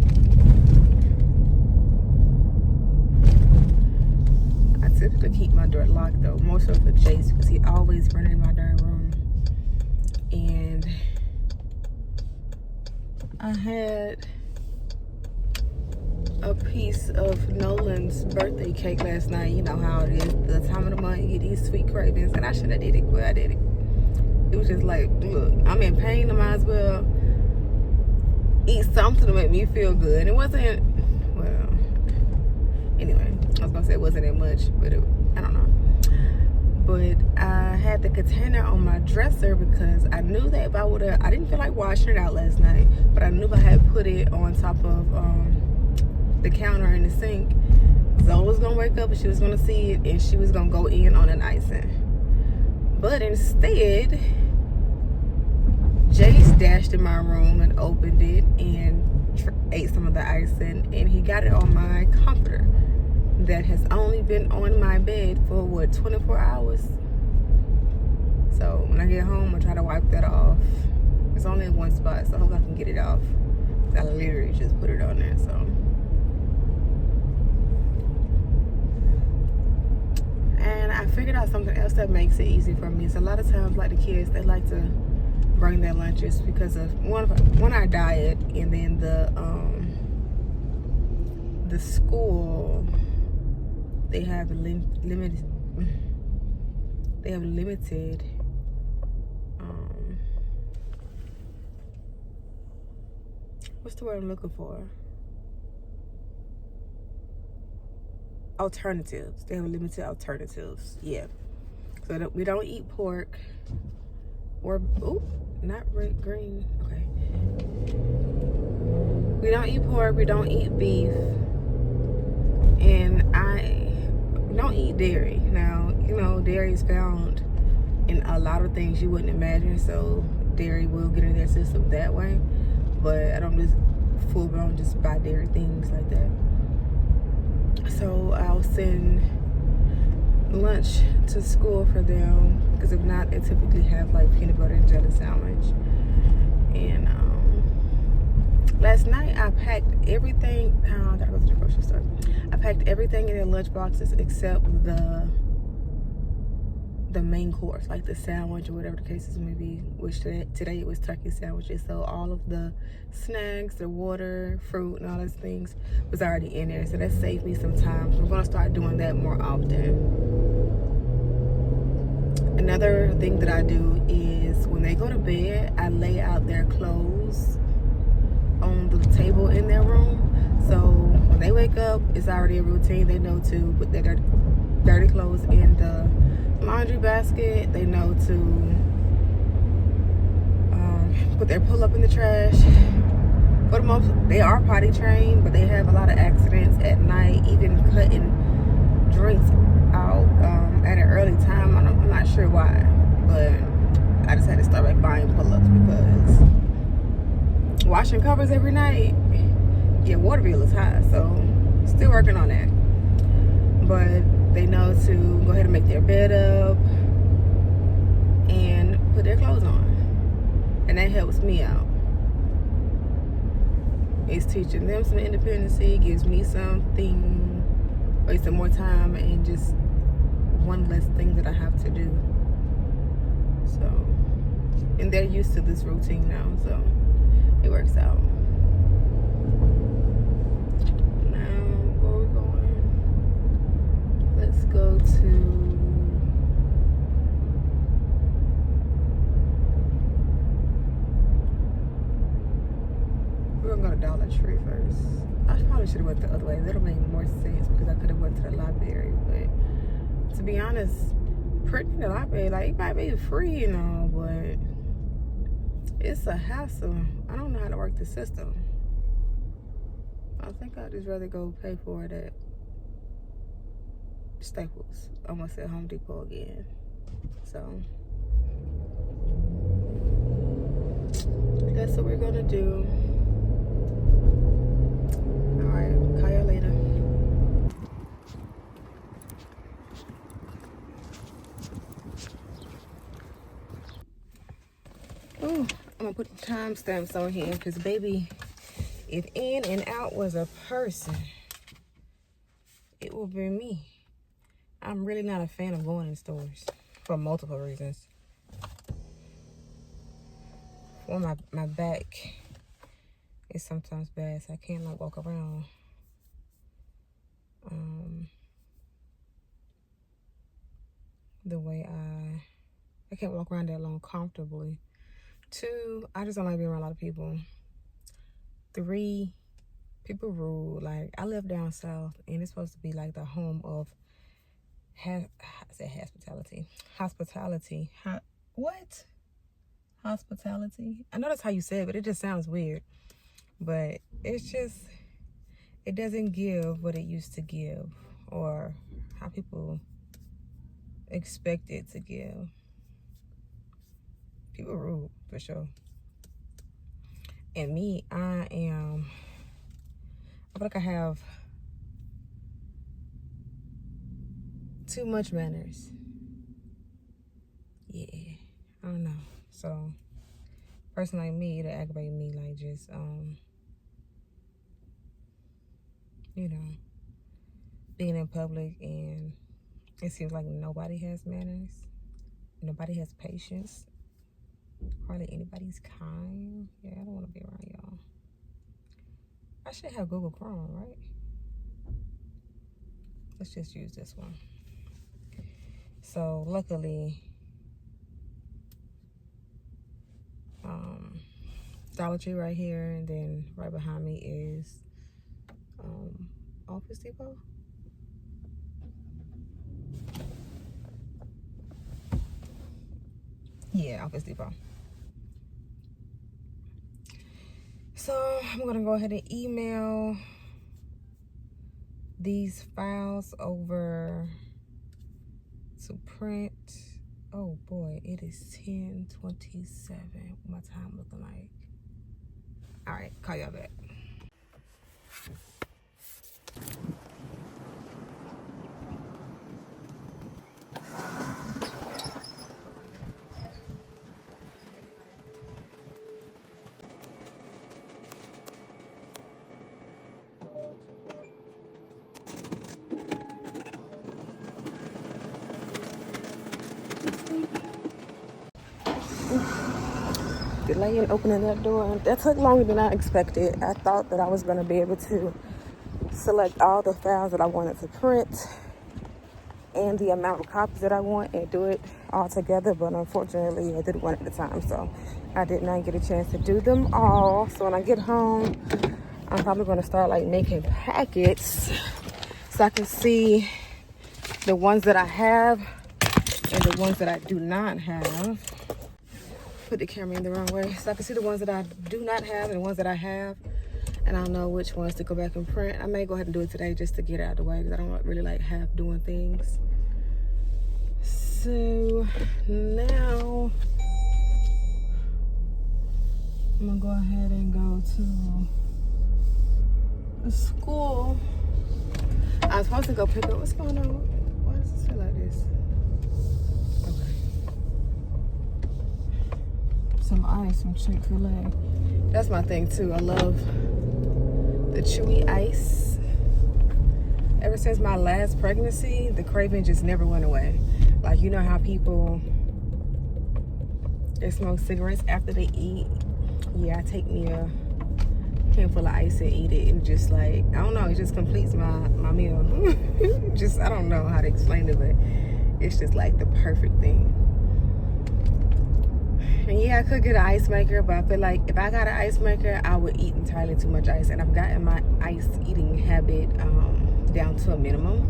I typically keep my door locked though, more so for Chase, because he always running in my darn room. And I had a piece of Nolan's birthday cake last night. You know how it is, the time of the month, you get these sweet cravings, and I should have did it, but I did it. It was just like, look, I'm in pain, I might as well eat something to make me feel good. And it wasn't, well, anyway, I was gonna say it wasn't that much, but I don't know. But I had the container on my dresser because I knew that if I would've, I didn't feel like washing it out last night, but I knew if I had put it on top of the counter in the sink, Zoe was gonna wake up and she was gonna see it, and she was gonna go in on an icing. But instead, Jace dashed in my room and opened it and ate some of the icing, and he got it on my comforter that has only been on my bed for what, 24 hours. So when I get home, I'll try to wipe that off. It's only in one spot, so I hope I can get it off. I literally just put it on there. So and I figured out something else that makes it easy for me. So a lot of times, like the kids, they like to bring their lunches because of one, our diet, and then the school, they have limited what's the word I'm looking for? Alternatives. They have limited alternatives. Yeah. So that we don't eat pork or not red, green. Okay. We don't eat pork. We don't eat beef, and we don't eat dairy. Now, you know, dairy is found in a lot of things you wouldn't imagine. So dairy will get in their system that way. But I don't just full blown just buy dairy things like that. So I'll send lunch to school for them, because if not, they typically have like peanut butter and jelly sandwich. And Last night I packed everything. I gotta go to the grocery store. I packed everything in their lunch boxes except the main course, like the sandwich or whatever the cases may be, which today it was turkey sandwiches. So all of the snacks, the water, fruit, and all those things was already in there. So that saved me some time. So I'm gonna start doing that more often. Another thing that I do is when they go to bed, I lay out their clothes on the table in their room. So when they wake up, it's already a routine. They know to put their dirty clothes in the laundry basket. They know to put their pull-up in the trash. For the most, they are potty trained, but they have a lot of accidents at night, even cutting drinks out at an early time. I'm not sure why, but I just had to start back buying pull-ups because washing covers every night, your water bill is high. So still working on that. But they know to go ahead and make their bed up and put their clothes on. And that helps me out. It's teaching them some independency, gives me something, wasting more time, and just one less thing that I have to do. So, and they're used to this routine now, so it works out. Now, where are we going? Let's go to we're gonna go to Dollar Tree first. I probably should have went the other way. That'll make more sense because I could have went to the library. But to be honest, printing the library, like, it might be free, you know, but it's a hassle. I don't know how to work the system. I think I'd just rather go pay for it at Staples. I almost said Home Depot again. So that's what we're gonna do. All right, call y'all later. Oh, I'm gonna put the timestamps on here because, baby, if in and out was a person, it will be me. I'm really not a fan of going in stores for multiple reasons. For my back is sometimes bad, so I can't like walk around. The way I can't walk around that long comfortably. 2, I just don't like being around a lot of people. 3, people rude. Like, I live down south, and it's supposed to be like the home of hospitality. What? Hospitality? I know that's how you say it, but it just sounds weird. But it's just, it doesn't give what it used to give, or how people expect it to give. People rude, for sure. And me, I feel like I have too much manners. Yeah, I don't know. So, person like me, it'll aggravate me, like, just, you know, being in public, and it seems like nobody has manners. Nobody has patience. Hardly anybody's kind. Yeah, I don't want to be around y'all. I should have Google Chrome, right? Let's just use this one. So, luckily, Dollar Tree right here, and then right behind me is Office Depot. Yeah, Office Depot. So I'm gonna go ahead and email these files over to print. Oh boy, it is 10:27. What my time looking like? All right, call y'all back. delay in opening that door. That took longer than I expected. I thought that I was going to be able to select all the files that I wanted to print and the amount of copies that I want and do it all together, but unfortunately I did one at a time, so I did not get a chance to do them all. So when I get home, I'm probably going to start like making packets so I can see the ones that I have and the ones that I do not have. Put the camera in the wrong way so I can see the ones that I do not have and the ones that I have, and I'll know which ones to go back and print. I may go ahead and do it today just to get it out of the way because I don't really like half doing things. So now I'm gonna go ahead and go to the school. I was supposed to go pick up, what's going on? Why does it feel like this? Okay. Some ice from Chick-fil-A. That's my thing too. I love the chewy ice. Ever since my last pregnancy, the craving just never went away. Like, you know how people, they smoke cigarettes after they eat? Yeah, I take me a handful of ice and eat it, and just like, I don't know, it just completes my meal. Just, I don't know how to explain it, but it's just like the perfect thing. And yeah, I could get an ice maker, but I feel like if I got an ice maker, I would eat entirely too much ice, and I've gotten my ice eating habit down to a minimum,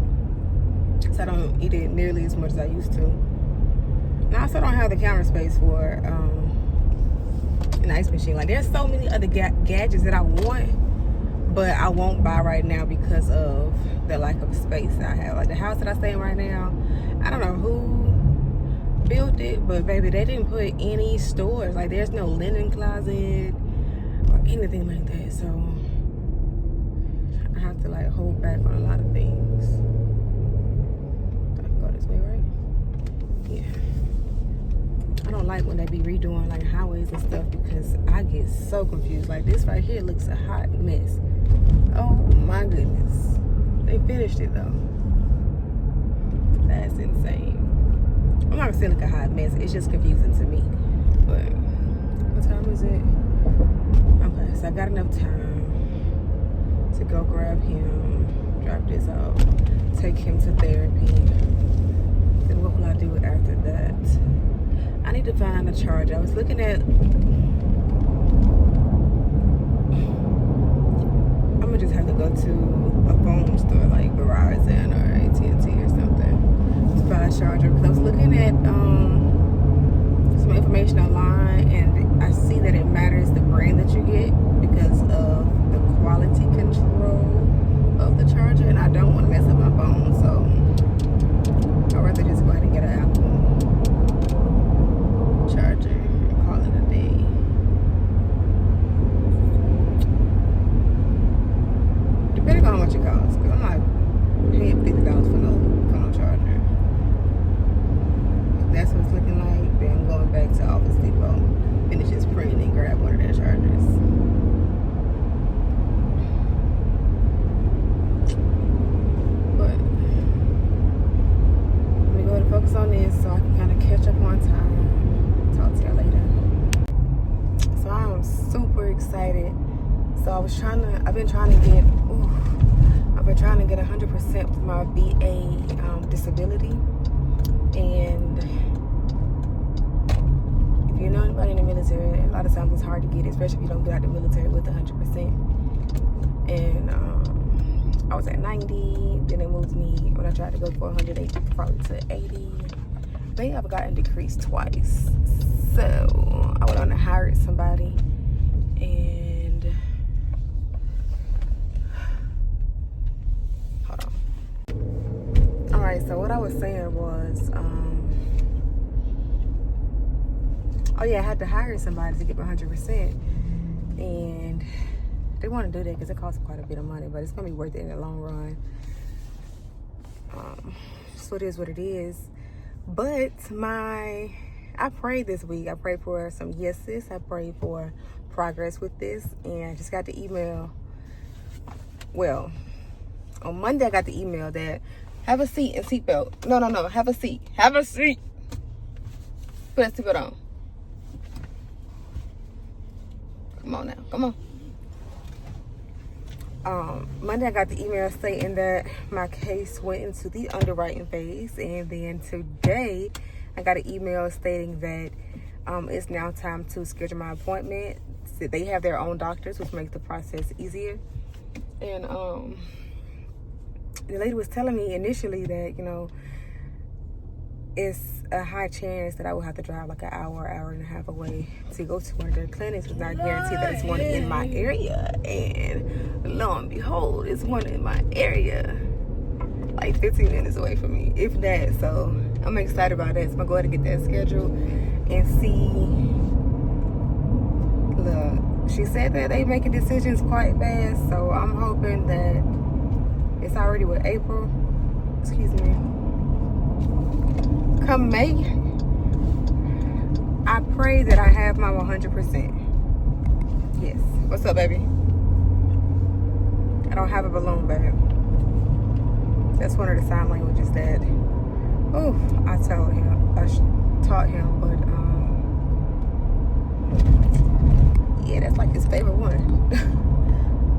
so I don't eat it nearly as much as I used to. And I also don't have the counter space for an ice machine. Like, there's so many other gadgets that I want, but I won't buy right now because of the lack of space that I have. Like, the house that I stay in right now, I don't know who built it, but baby, they didn't put any stores. Like, there's no linen closet or anything like that, so I have to like hold back on a lot of things. I can go this way, right? Yeah. I don't like when they be redoing like highways and stuff because I get so confused. Like, this right here looks a hot mess. Oh my goodness. They finished it though. That's insane. I'm not gonna say like a hot mess. It's just confusing to me. But what time is it? Okay, so I got enough time to go grab him, drop this off, take him to therapy. Then what will I do after that? I need to find a charger. I was looking at, I'm gonna just have to go to a phone store like Verizon or AT&T or something to find a charger, because I was looking at some information online, and I see that it matters the brand that you get because of the quality control of the charger, and I don't want to mess up my phone, so I'd rather just go ahead and get an Apple charger and call it a day. Depending on how much it costs, because I'm not paying $50 for no charger. If that's what it's looking like, then I'm going back to Office Depot, finish this print, and grab one of their chargers. But let me go ahead and focus on this so I can kind of catch up on time. Talk to you later. So I'm super excited. So I've been trying to get 100% for my VA disability. And if you know anybody in the military, a lot of times it's hard to get it, especially if you don't get out the military with 100%. And I was at 90, then they moved me, when I tried to go for 108, probably to 80. Maybe I've gotten decreased twice. So I went on and hired somebody, and hold on. All right, so what I was saying was, oh yeah, I had to hire somebody to get my 100%, and they want to do that because it costs quite a bit of money, but it's gonna be worth it in the long run. So it is what it is. But I prayed this week. I prayed for some yeses. I prayed for progress with this, and I just got the email. Well, on Monday I got the email that have a seat and seatbelt. No, have a seat. Have a seat. Put a seatbelt on. Come on now, come on. Monday I got the email stating that my case went into the underwriting phase, and then today I got an email stating that it's now time to schedule my appointment. So they have their own doctors, which makes the process easier. And the lady was telling me initially that, you know, it's a high chance that I will have to drive like an hour and a half away to go to one of their clinics. It's not guaranteed that it's one in my area. And lo and behold, it's one in my area, like 15 minutes away from me, if that. So I'm excited about that. So I'm gonna go ahead and get that scheduled and see. Look, she said that they making decisions quite fast, so I'm hoping that it's already with April. Excuse me. Come May, I pray that I have my 100%. Yes. What's up, baby? I don't have a balloon, baby. That's one of the sign languages that, oh, I taught him, but yeah, that's like his favorite one.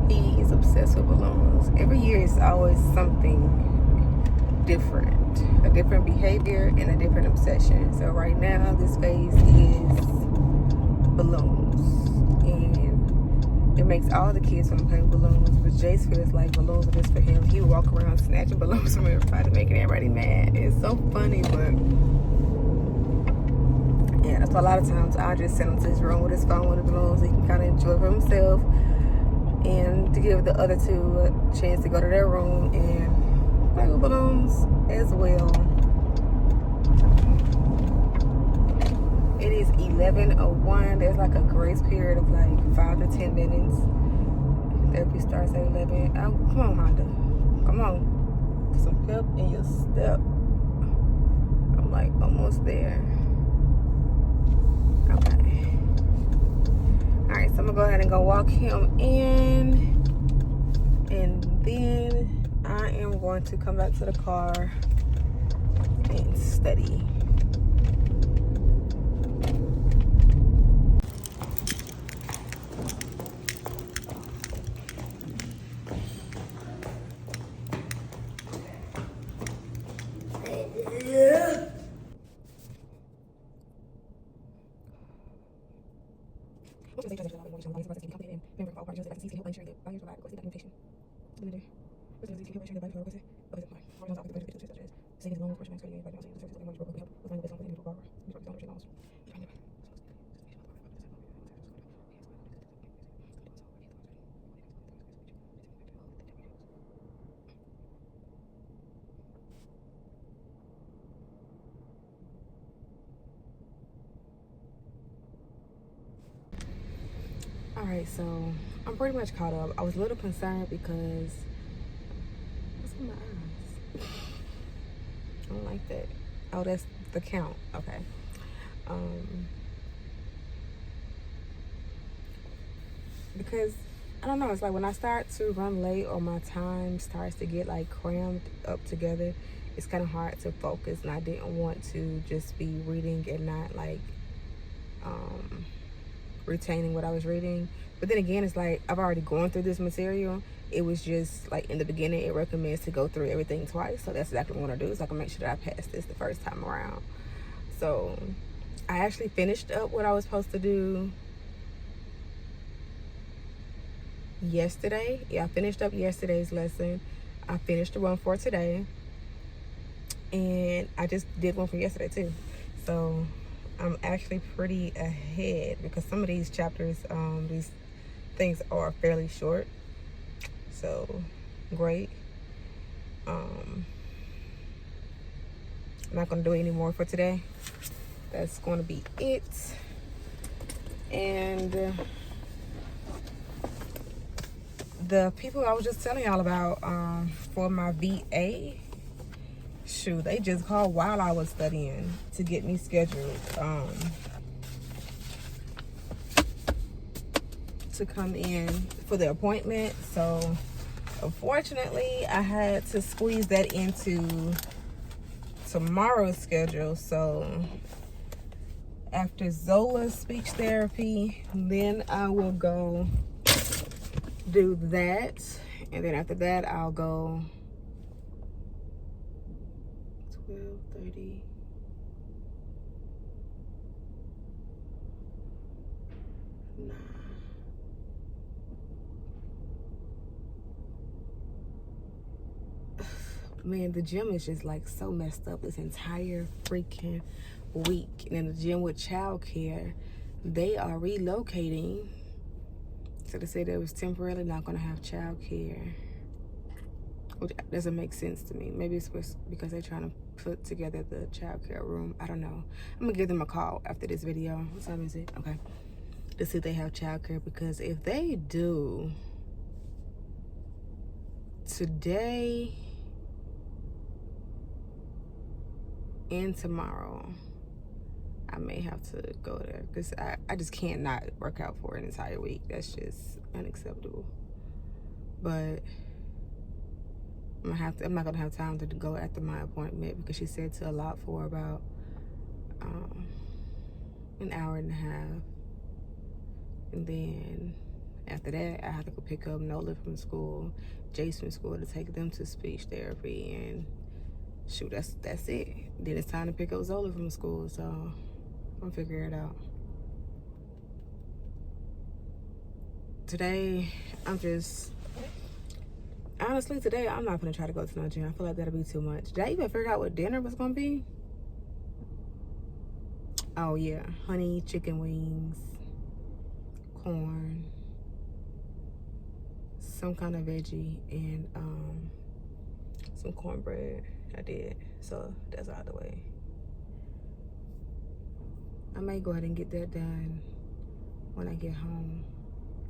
He's obsessed with balloons. Every year is always something different. A different behavior and a different obsession. So right now, this phase is balloons. And it makes all the kids want to play with balloons. But Jace feels like balloons are just for him. He walk around snatching balloons from everybody, making everybody mad. It's so funny, but yeah, that's why a lot of times I just send him to his room with his phone with the balloons so he can kind of enjoy for himself. And to give the other two a chance to go to their room and play with balloons as well. It is 11:01. There's like a grace period of like 5 to 10 minutes. Therapy starts at 11. Oh, come on, Honda. Come on. Put some pep in your step. I'm like almost there. Okay. Alright, so I'm gonna go ahead and go walk him in. And then I am going to come back to the car and study. Alright, so I'm pretty much caught up. I was a little concerned because what's in my eyes? I don't like that. Oh, that's the count. Okay. Because I don't know, it's like when I start to run late or my time starts to get like crammed up together, it's kind of hard to focus, and I didn't want to just be reading and not like retaining what I was reading. But then again, it's like I've already gone through this material. It was just like in the beginning it recommends to go through everything twice, so that's exactly what I'm gonna do. So I can make sure that I pass this the first time around. So I actually finished up what I was supposed to do yesterday. Yeah, I finished up yesterday's lesson. I finished the one for today, and I just did one for yesterday too. So I'm actually pretty ahead because some of these chapters, these things are fairly short. So great. I'm not gonna do any more for today. That's gonna be it. And the people I was just telling y'all about for my VA, shoot, they just called while I was studying to get me scheduled to come in for the appointment. So unfortunately I had to squeeze that into tomorrow's schedule. So After Zola's speech therapy, then I will go do that. And then after that, I'll go 12:30. Nah. Man, the gym is just like so messed up this entire freaking week. And in the gym with childcare, they are relocating. So they said they was temporarily not going to have childcare, which doesn't make sense to me. Maybe it's because they're trying to put together the childcare room. I don't know. I'm gonna give them a call after this video. What time is it? Okay. To see if they have childcare, because if they do, today and tomorrow, I may have to go there because I just can't not work out for an entire week. That's just unacceptable. But I'm not gonna have time to go after my appointment, because she said to allot for about an hour and a half, and then after that I have to go pick up Nola from school, Jace from school, to take them to speech therapy, and shoot, that's it. Then it's time to pick up Zola from school, so I'm gonna figure it out. Today, honestly, today I'm not gonna try to go to no gym. I feel like that'll be too much. Did I even figure out what dinner was gonna be? Oh yeah, honey chicken wings, corn, some kind of veggie, and some cornbread. I did, so that's out of the way. I may go ahead and get that done when I get home.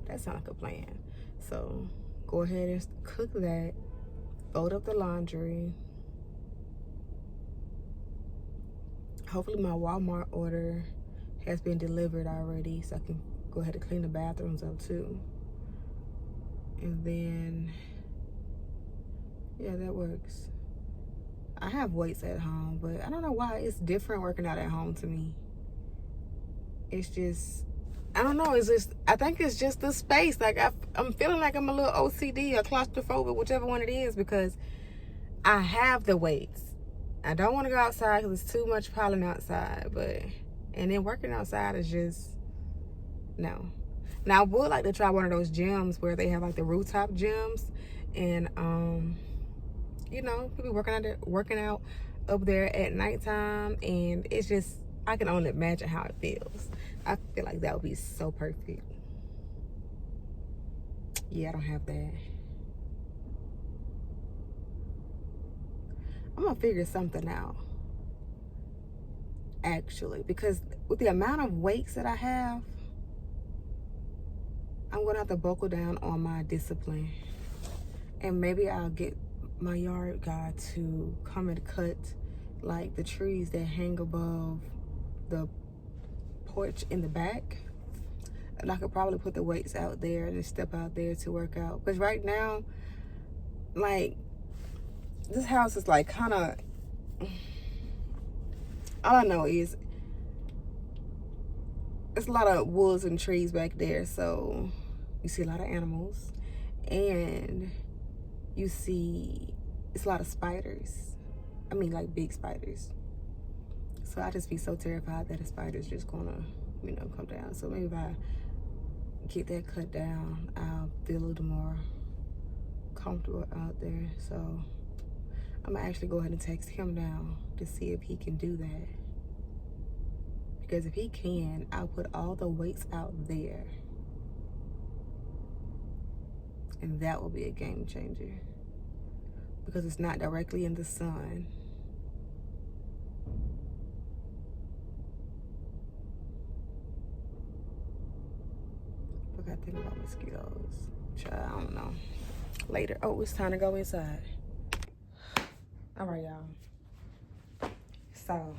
That sounds like a plan. So go ahead and cook that, fold up the laundry. Hopefully my Walmart order has been delivered already, so I can go ahead and clean the bathrooms up too. And then, yeah, that works. I have weights at home, but I don't know why it's different working out at home to me. It's just, I don't know, I think it's just the space. Like, I'm feeling like I'm a little OCD or claustrophobic, whichever one it is, because I have the weights. I don't want to go outside because it's too much pollen outside, and then working outside is just, no. Now, I would like to try one of those gyms where they have like the rooftop gyms, and you know, people working out up there at nighttime, and it's just, I can only imagine how it feels. I feel like that would be so perfect. Yeah, I don't have that. I'm gonna figure something out, actually, because with the amount of weights that I have, I'm gonna have to buckle down on my discipline. And maybe I'll get my yard guy to come and cut like the trees that hang above the porch in the back, and I could probably put the weights out there and just step out there to work out. Because right now, like, this house is like kind of, all I know is it's a lot of woods and trees back there, so you see a lot of animals, and you see it's a lot of spiders. I mean, like big spiders. So I just be so terrified that a spider's just gonna, you know, come down. So maybe if I get that cut down, I'll feel a little more comfortable out there. So I'm gonna actually go ahead and text him now to see if he can do that. Because if he can, I'll put all the weights out there, and that will be a game changer, because it's not directly in the sun. I gotta think about mosquitoes. Child, I don't know. Later. Oh, it's time to go inside. All right, y'all. So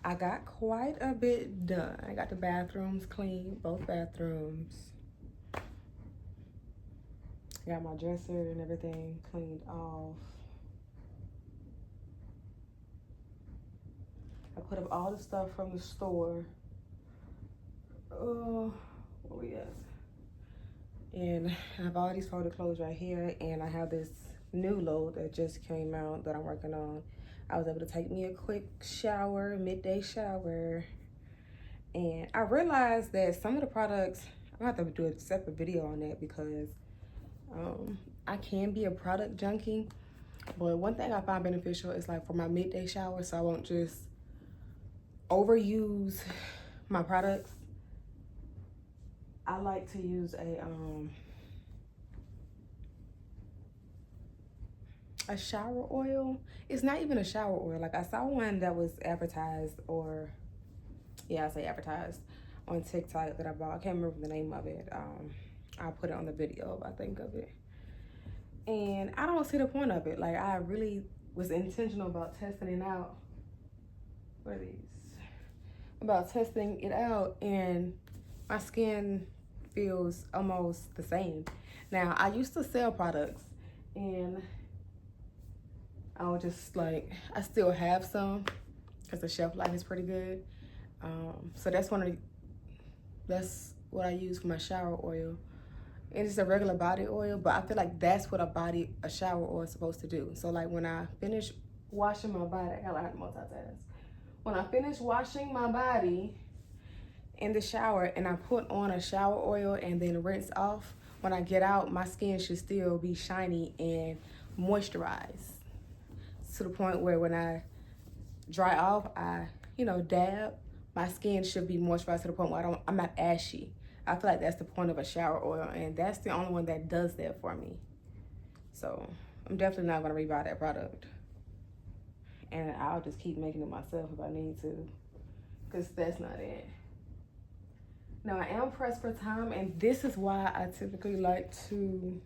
I got quite a bit done. I got the bathrooms cleaned, both bathrooms. I got my dresser and everything cleaned off. I put up all the stuff from the store. Where we at? And I have all these folded clothes right here, and I have this new load that just came out that I'm working on. I was able to take me a quick shower, midday shower, and I realized that some of the products, I'm gonna have to do a separate video on that because I can be a product junkie. But one thing I find beneficial is like for my midday shower, so I won't just overuse my products. I like to use a shower oil. It's not even a shower oil. Like I saw one that was advertised, or yeah, I say advertised on TikTok that I bought. I can't remember the name of it. I'll put it on the video if I think of it. And I don't see the point of it. Like I really was intentional about testing it out. What are these? About testing it out, and my skin feels almost the same. Now I used to sell products, and I was just like, I still have some because the shelf life is pretty good. So that's what I use for my shower oil. And it's a regular body oil, but I feel like that's what a shower oil is supposed to do. So like when I finish washing my body, I gotta learn to multitask. When I finish washing my body in the shower and I put on a shower oil and then rinse off, when I get out, my skin should still be shiny and moisturized to the point where when I dry off, I, dab, my skin should be moisturized to the point where I'm not ashy. I feel like that's the point of a shower oil, and that's the only one that does that for me. So I'm definitely not gonna rebuy that product. And I'll just keep making it myself if I need to, because that's not it. Now I am pressed for time, and this is why I typically like to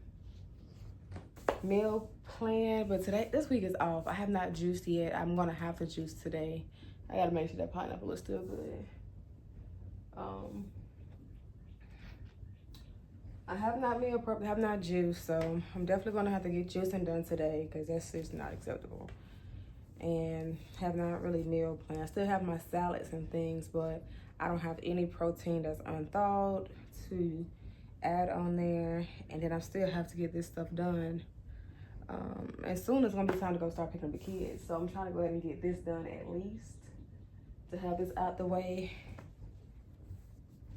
meal plan, but this week is off. I have not juiced yet. I'm gonna have to juice today. I gotta make sure that pineapple is still good. I have not meal prepped, have not juiced, so I'm definitely gonna have to get juicing done today because that's just not acceptable. And have not really meal planned. I still have my salads and things, but I don't have any protein that's unthawed to add on there. And then I still have to get this stuff done. As soon as it's gonna be time to go start picking up the kids. So I'm trying to go ahead and get this done at least to have this out the way,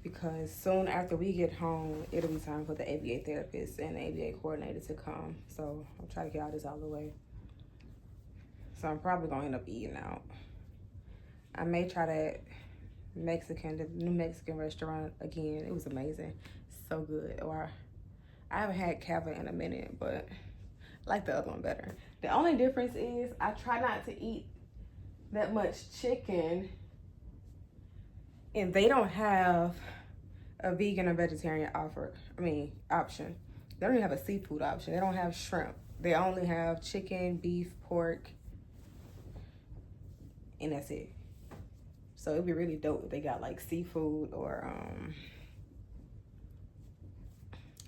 because soon after we get home, it'll be time for the ABA therapist and the ABA coordinator to come. So I'm trying to get all this out of the way. So I'm probably gonna end up eating out. I may try the new Mexican restaurant again. It was amazing, so good. Or I haven't had Cava in a minute, but I like the other one better. The only difference is I try not to eat that much chicken, and they don't have a vegan or vegetarian option. They don't even have a seafood option. They don't have shrimp. They only have chicken, beef, pork, and that's it. So it'd be really dope if they got like seafood or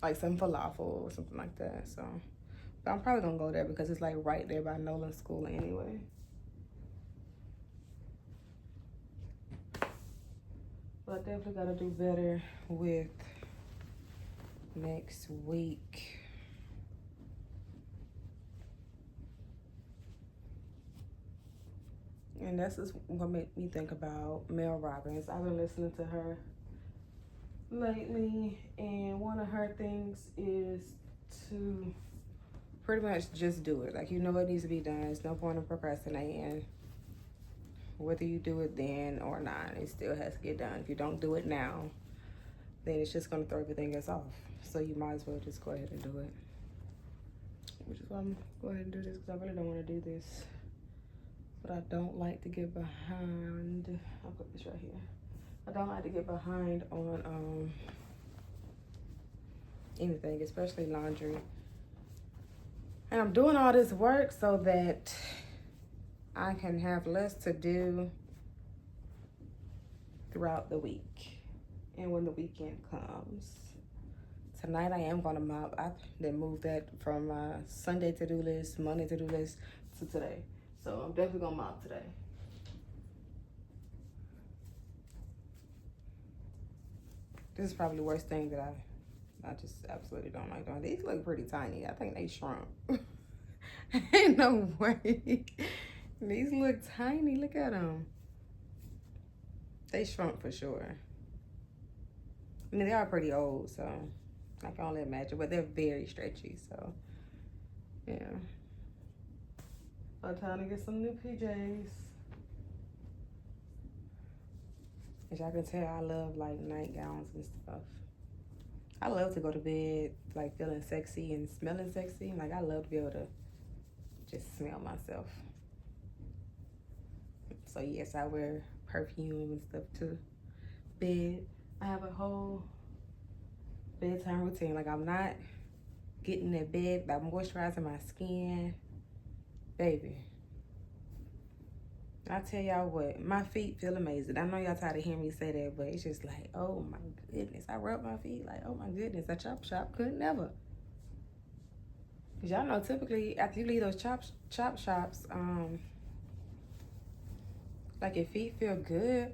like some falafel or something like that. So, but I'm probably gonna go there because it's like right there by Nolan's school anyway. But I definitely gotta do better with next week. And that's just what made me think about Mel Robbins. I've been listening to her lately, and one of her things is to pretty much just do it. Like, it needs to be done. There's no point in procrastinating. Whether you do it then or not, it still has to get done. If you don't do it now, then it's just gonna throw everything else off. So you might as well just go ahead and do it. Which is why I'm gonna go ahead and do this, because I really don't want to do this. But I don't like to get behind. I'll put this right here. I don't like to get behind on anything, especially laundry. And I'm doing all this work so that I can have less to do throughout the week. And when the weekend comes. Tonight I am gonna mop. I then moved that from my Sunday to-do list, Monday to-do list to today. So I'm definitely gonna mop today. This is probably the worst thing that I just absolutely don't like doing. These look pretty tiny. I think they shrunk. Ain't no way. These look tiny. Look at them. They shrunk for sure. I mean, they are pretty old, so I can only imagine. But they're very stretchy, so yeah. I'm trying to get some new PJs. As y'all can tell, I love like nightgowns and stuff. I love to go to bed like feeling sexy and smelling sexy. Like I love to be able to just smell myself. So yes, I wear perfume and stuff to bed. I have a whole bedtime routine. Like I'm not getting in bed, but I'm moisturizing my skin. Baby, I tell y'all what, my feet feel amazing. I know y'all tired of hearing me say that, but it's just like, oh my goodness. I rub my feet like, oh my goodness, a chop shop could never. Cause y'all know typically after you leave those chop shops, like your feet feel good,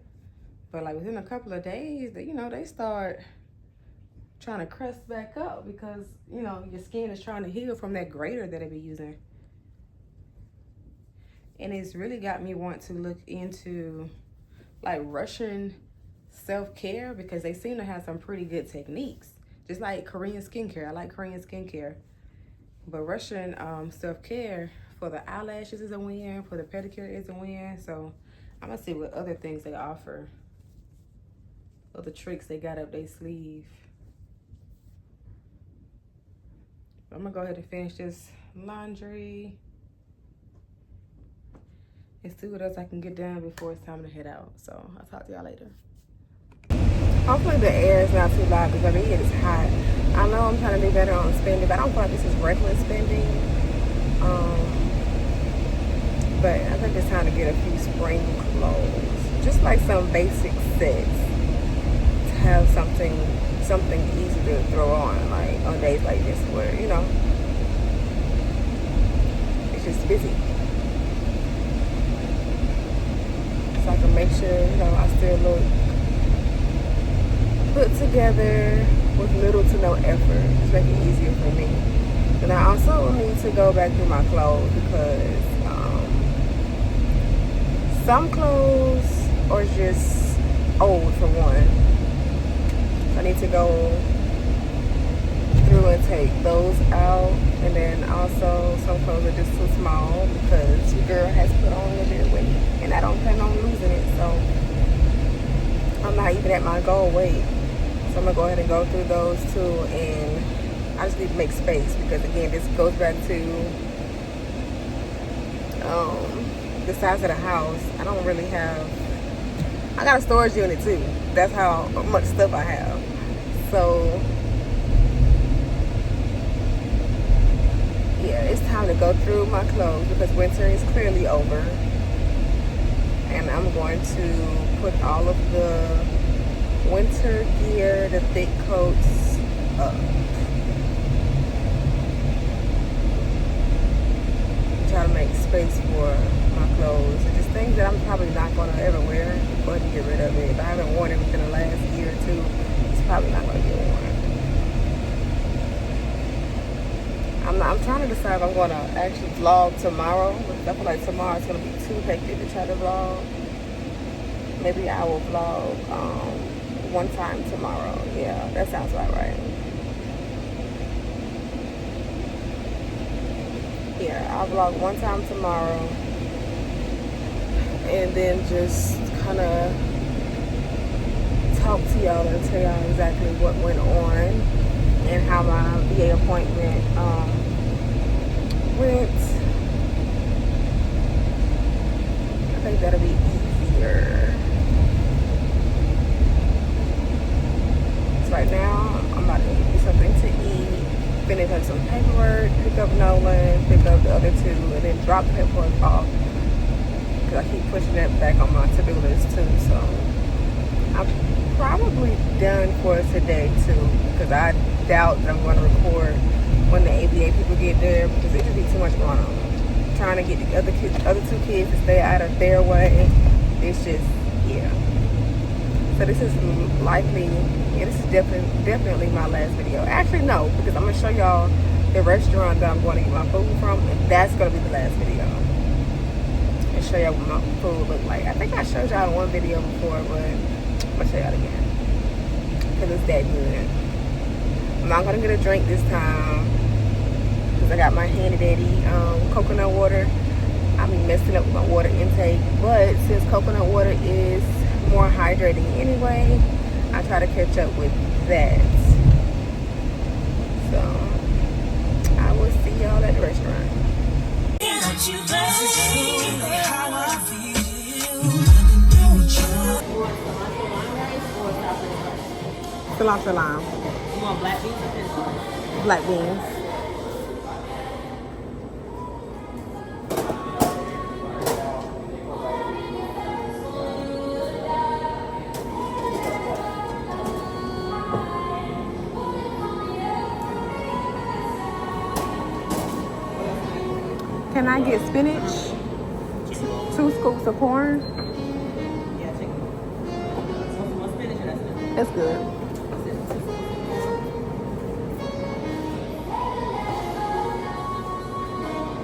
but like within a couple of days, you know, they start trying to crust back up because, you know, your skin is trying to heal from that grater that they be using. And it's really got me want to look into like Russian self-care because they seem to have some pretty good techniques. Just like Korean skincare. I like Korean skincare. But Russian self-care for the eyelashes is a win, for the pedicure is a win. So I'm gonna see what other things they offer. Other tricks they got up their sleeve. I'm gonna go ahead and finish this laundry and see what else I can get done before it's time to head out. So I'll talk to y'all later. Hopefully the air is not too loud because it is hot. I know I'm trying to do better on spending, but I don't feel like this is reckless spending. But I think it's time to get a few spring clothes. Just like some basic sets to have something easy to throw on, like on days like this where, you know, it's just busy. So I can make sure, you know, I still look put together with little to no effort. Just make it easier for me. And I also need to go back through my clothes because some clothes are just old for one. So I need to go through and take those out. And then also some clothes are just too small because your girl has put on a little bit of weight. And I don't plan on losing it. So I'm not even at my goal weight. So I'm going to go ahead and go through those too. And I just need to make space because, again, this goes back to the size of the house. I don't really have... I got a storage unit too. That's how much stuff I have. So... yeah, it's time to go through my clothes because winter is clearly over. And I'm going to put all of the winter gear, the thick coats up. Try to make space for my clothes. And just things that I'm probably not going to ever wear. Go ahead and get rid of it. If I haven't worn it within the last year or two, it's probably not going to get worn. I'm trying to decide if I'm going to actually vlog tomorrow. Because I feel like tomorrow is going to be too hectic to try to vlog. Maybe I will vlog one time tomorrow. Yeah, that sounds about right. Yeah, I'll vlog one time tomorrow. And then just kind of talk to y'all and tell y'all exactly what went on. And how my VA appointment went. I think that'll be easier. So right now, I'm about to get something to eat, finish up some paperwork, pick up Nolan, pick up the other two, and then drop the paperwork off. Because I keep pushing that back on my to-do list too. So I'm probably done for today too. Because I doubt that I'm going to record when the ABA people get there because it just be too much going on. Trying to get the other two kids to stay out of their way. It's just, yeah. So this is likely, yeah, this is definitely my last video. Actually, no, because I'm gonna show y'all the restaurant that I'm going to get my food from, and that's gonna be the last video. And show y'all what my food look like. I think I showed y'all in one video before, but I'm gonna show y'all again because it's that good. I'm not gonna get a drink this time because I got my handy dandy coconut water. I be messing up with my water intake, but since coconut water is more hydrating anyway, I try to catch up with that. So I will see y'all at the restaurant. Cilantro lime. You want black beans or pencil? Black beans. Can I get spinach? 2 scoops of corn? Yeah, chicken. One spinach or that's it? That's good.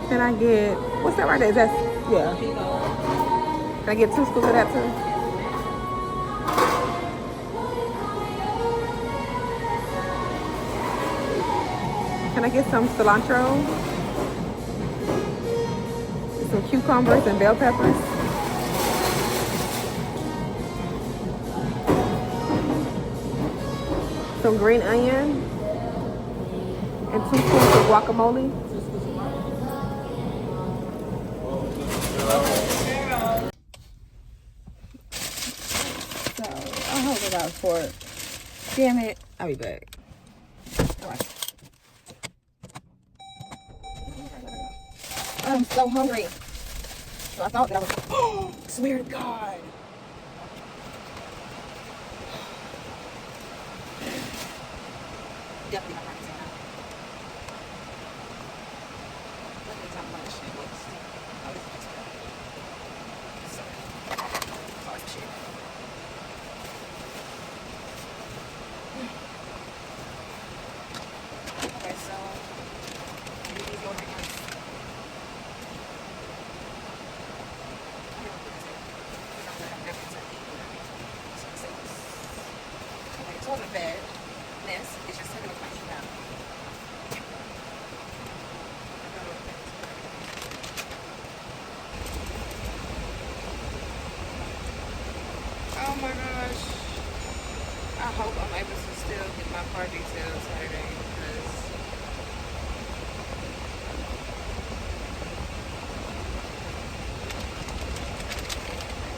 Can I get, what's that right there? Is that, yeah. Can I get 2 scoops of that too? Can I get some cilantro? Some cucumbers and bell peppers? Some green onion? And 2 scoops of guacamole? So, I hope I got for it. Damn it. I'll be back. Alright. I'm so hungry. So I thought that I was, oh, swear to God. Definitely not right now. Let me talk about this shit. Oh, this is just bad. Sorry. Sorry, shit. Okay, so these go right now. Okay, it wasn't bad. It's just taking up my heat out. Oh my gosh. I hope I'm able to still get my car detailed Saturday because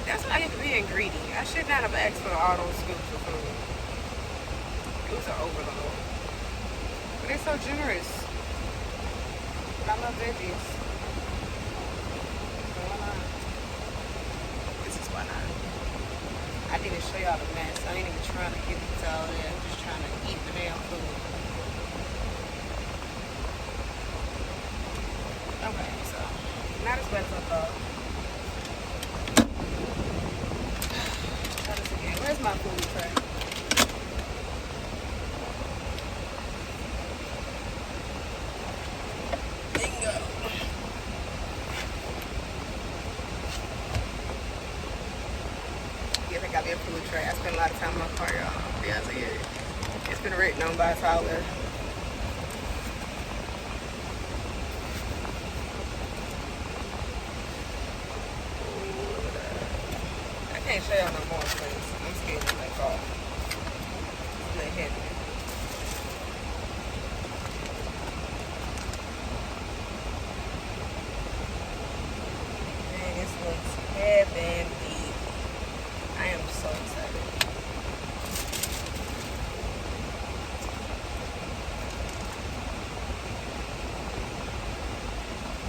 that's what I get for being greedy. I should not have asked for all those scoops of food. It was an overload. But they're so generous. But I love veggies. So why not? This is why not. I didn't show y'all the mess. I ain't even trying to get into all that. I'm just trying to eat the damn food. Okay, so not as bad as I thought. Try this again. Where's my food tray? Bingo. Yeah, they got me a food tray. I spend a lot of time in my car, y'all. Yeah, so yeah, it's been written on by Tyler. I can't show y'all no more because I'm scared to let go. It's a little heavy. Man, this looks heavenly. I am so excited.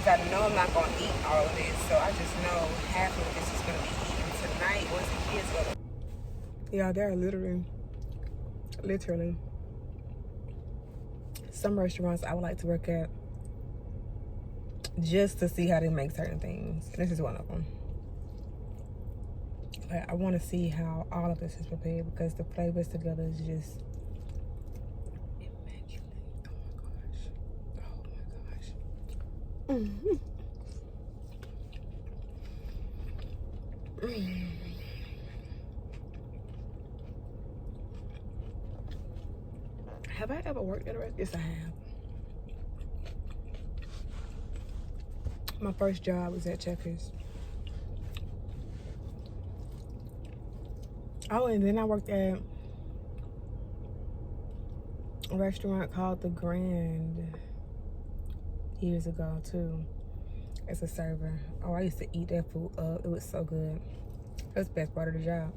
I know I'm not going to eat all of this, so I just know half of this is going to be eaten tonight once the kids go to... Yeah, there are literally some restaurants I would like to work at just to see how they make certain things. This is one of them. But I want to see how all of this is prepared because the flavors together is just immaculate. Oh my gosh. Oh my gosh. Have I ever worked at a restaurant? Yes, I have. My first job was at Checkers. Oh, and then I worked at a restaurant called The Grand years ago too, as a server. Oh, I used to eat that food up. It was so good. That's the best part of the job.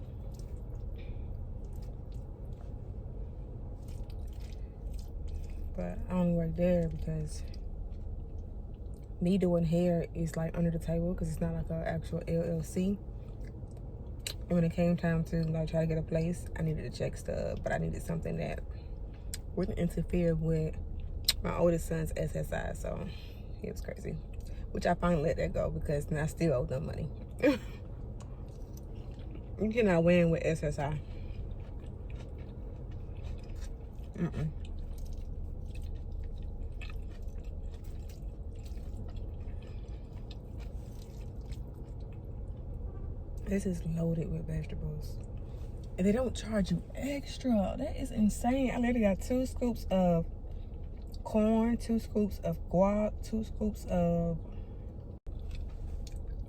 But I only work there because me doing hair is like under the table because it's not like an actual LLC. And when it came time to like try to get a place, I needed a check stub, but I needed something that wouldn't interfere with my oldest son's SSI. So it was crazy, which I finally let that go because then I still owe them money. You cannot win with SSI. This is loaded with vegetables. And they don't charge you extra. That is insane. I literally got 2 scoops of corn, 2 scoops of guac, 2 scoops of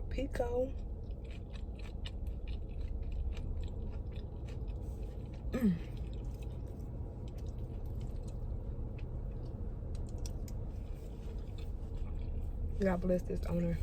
pico. God bless this owner.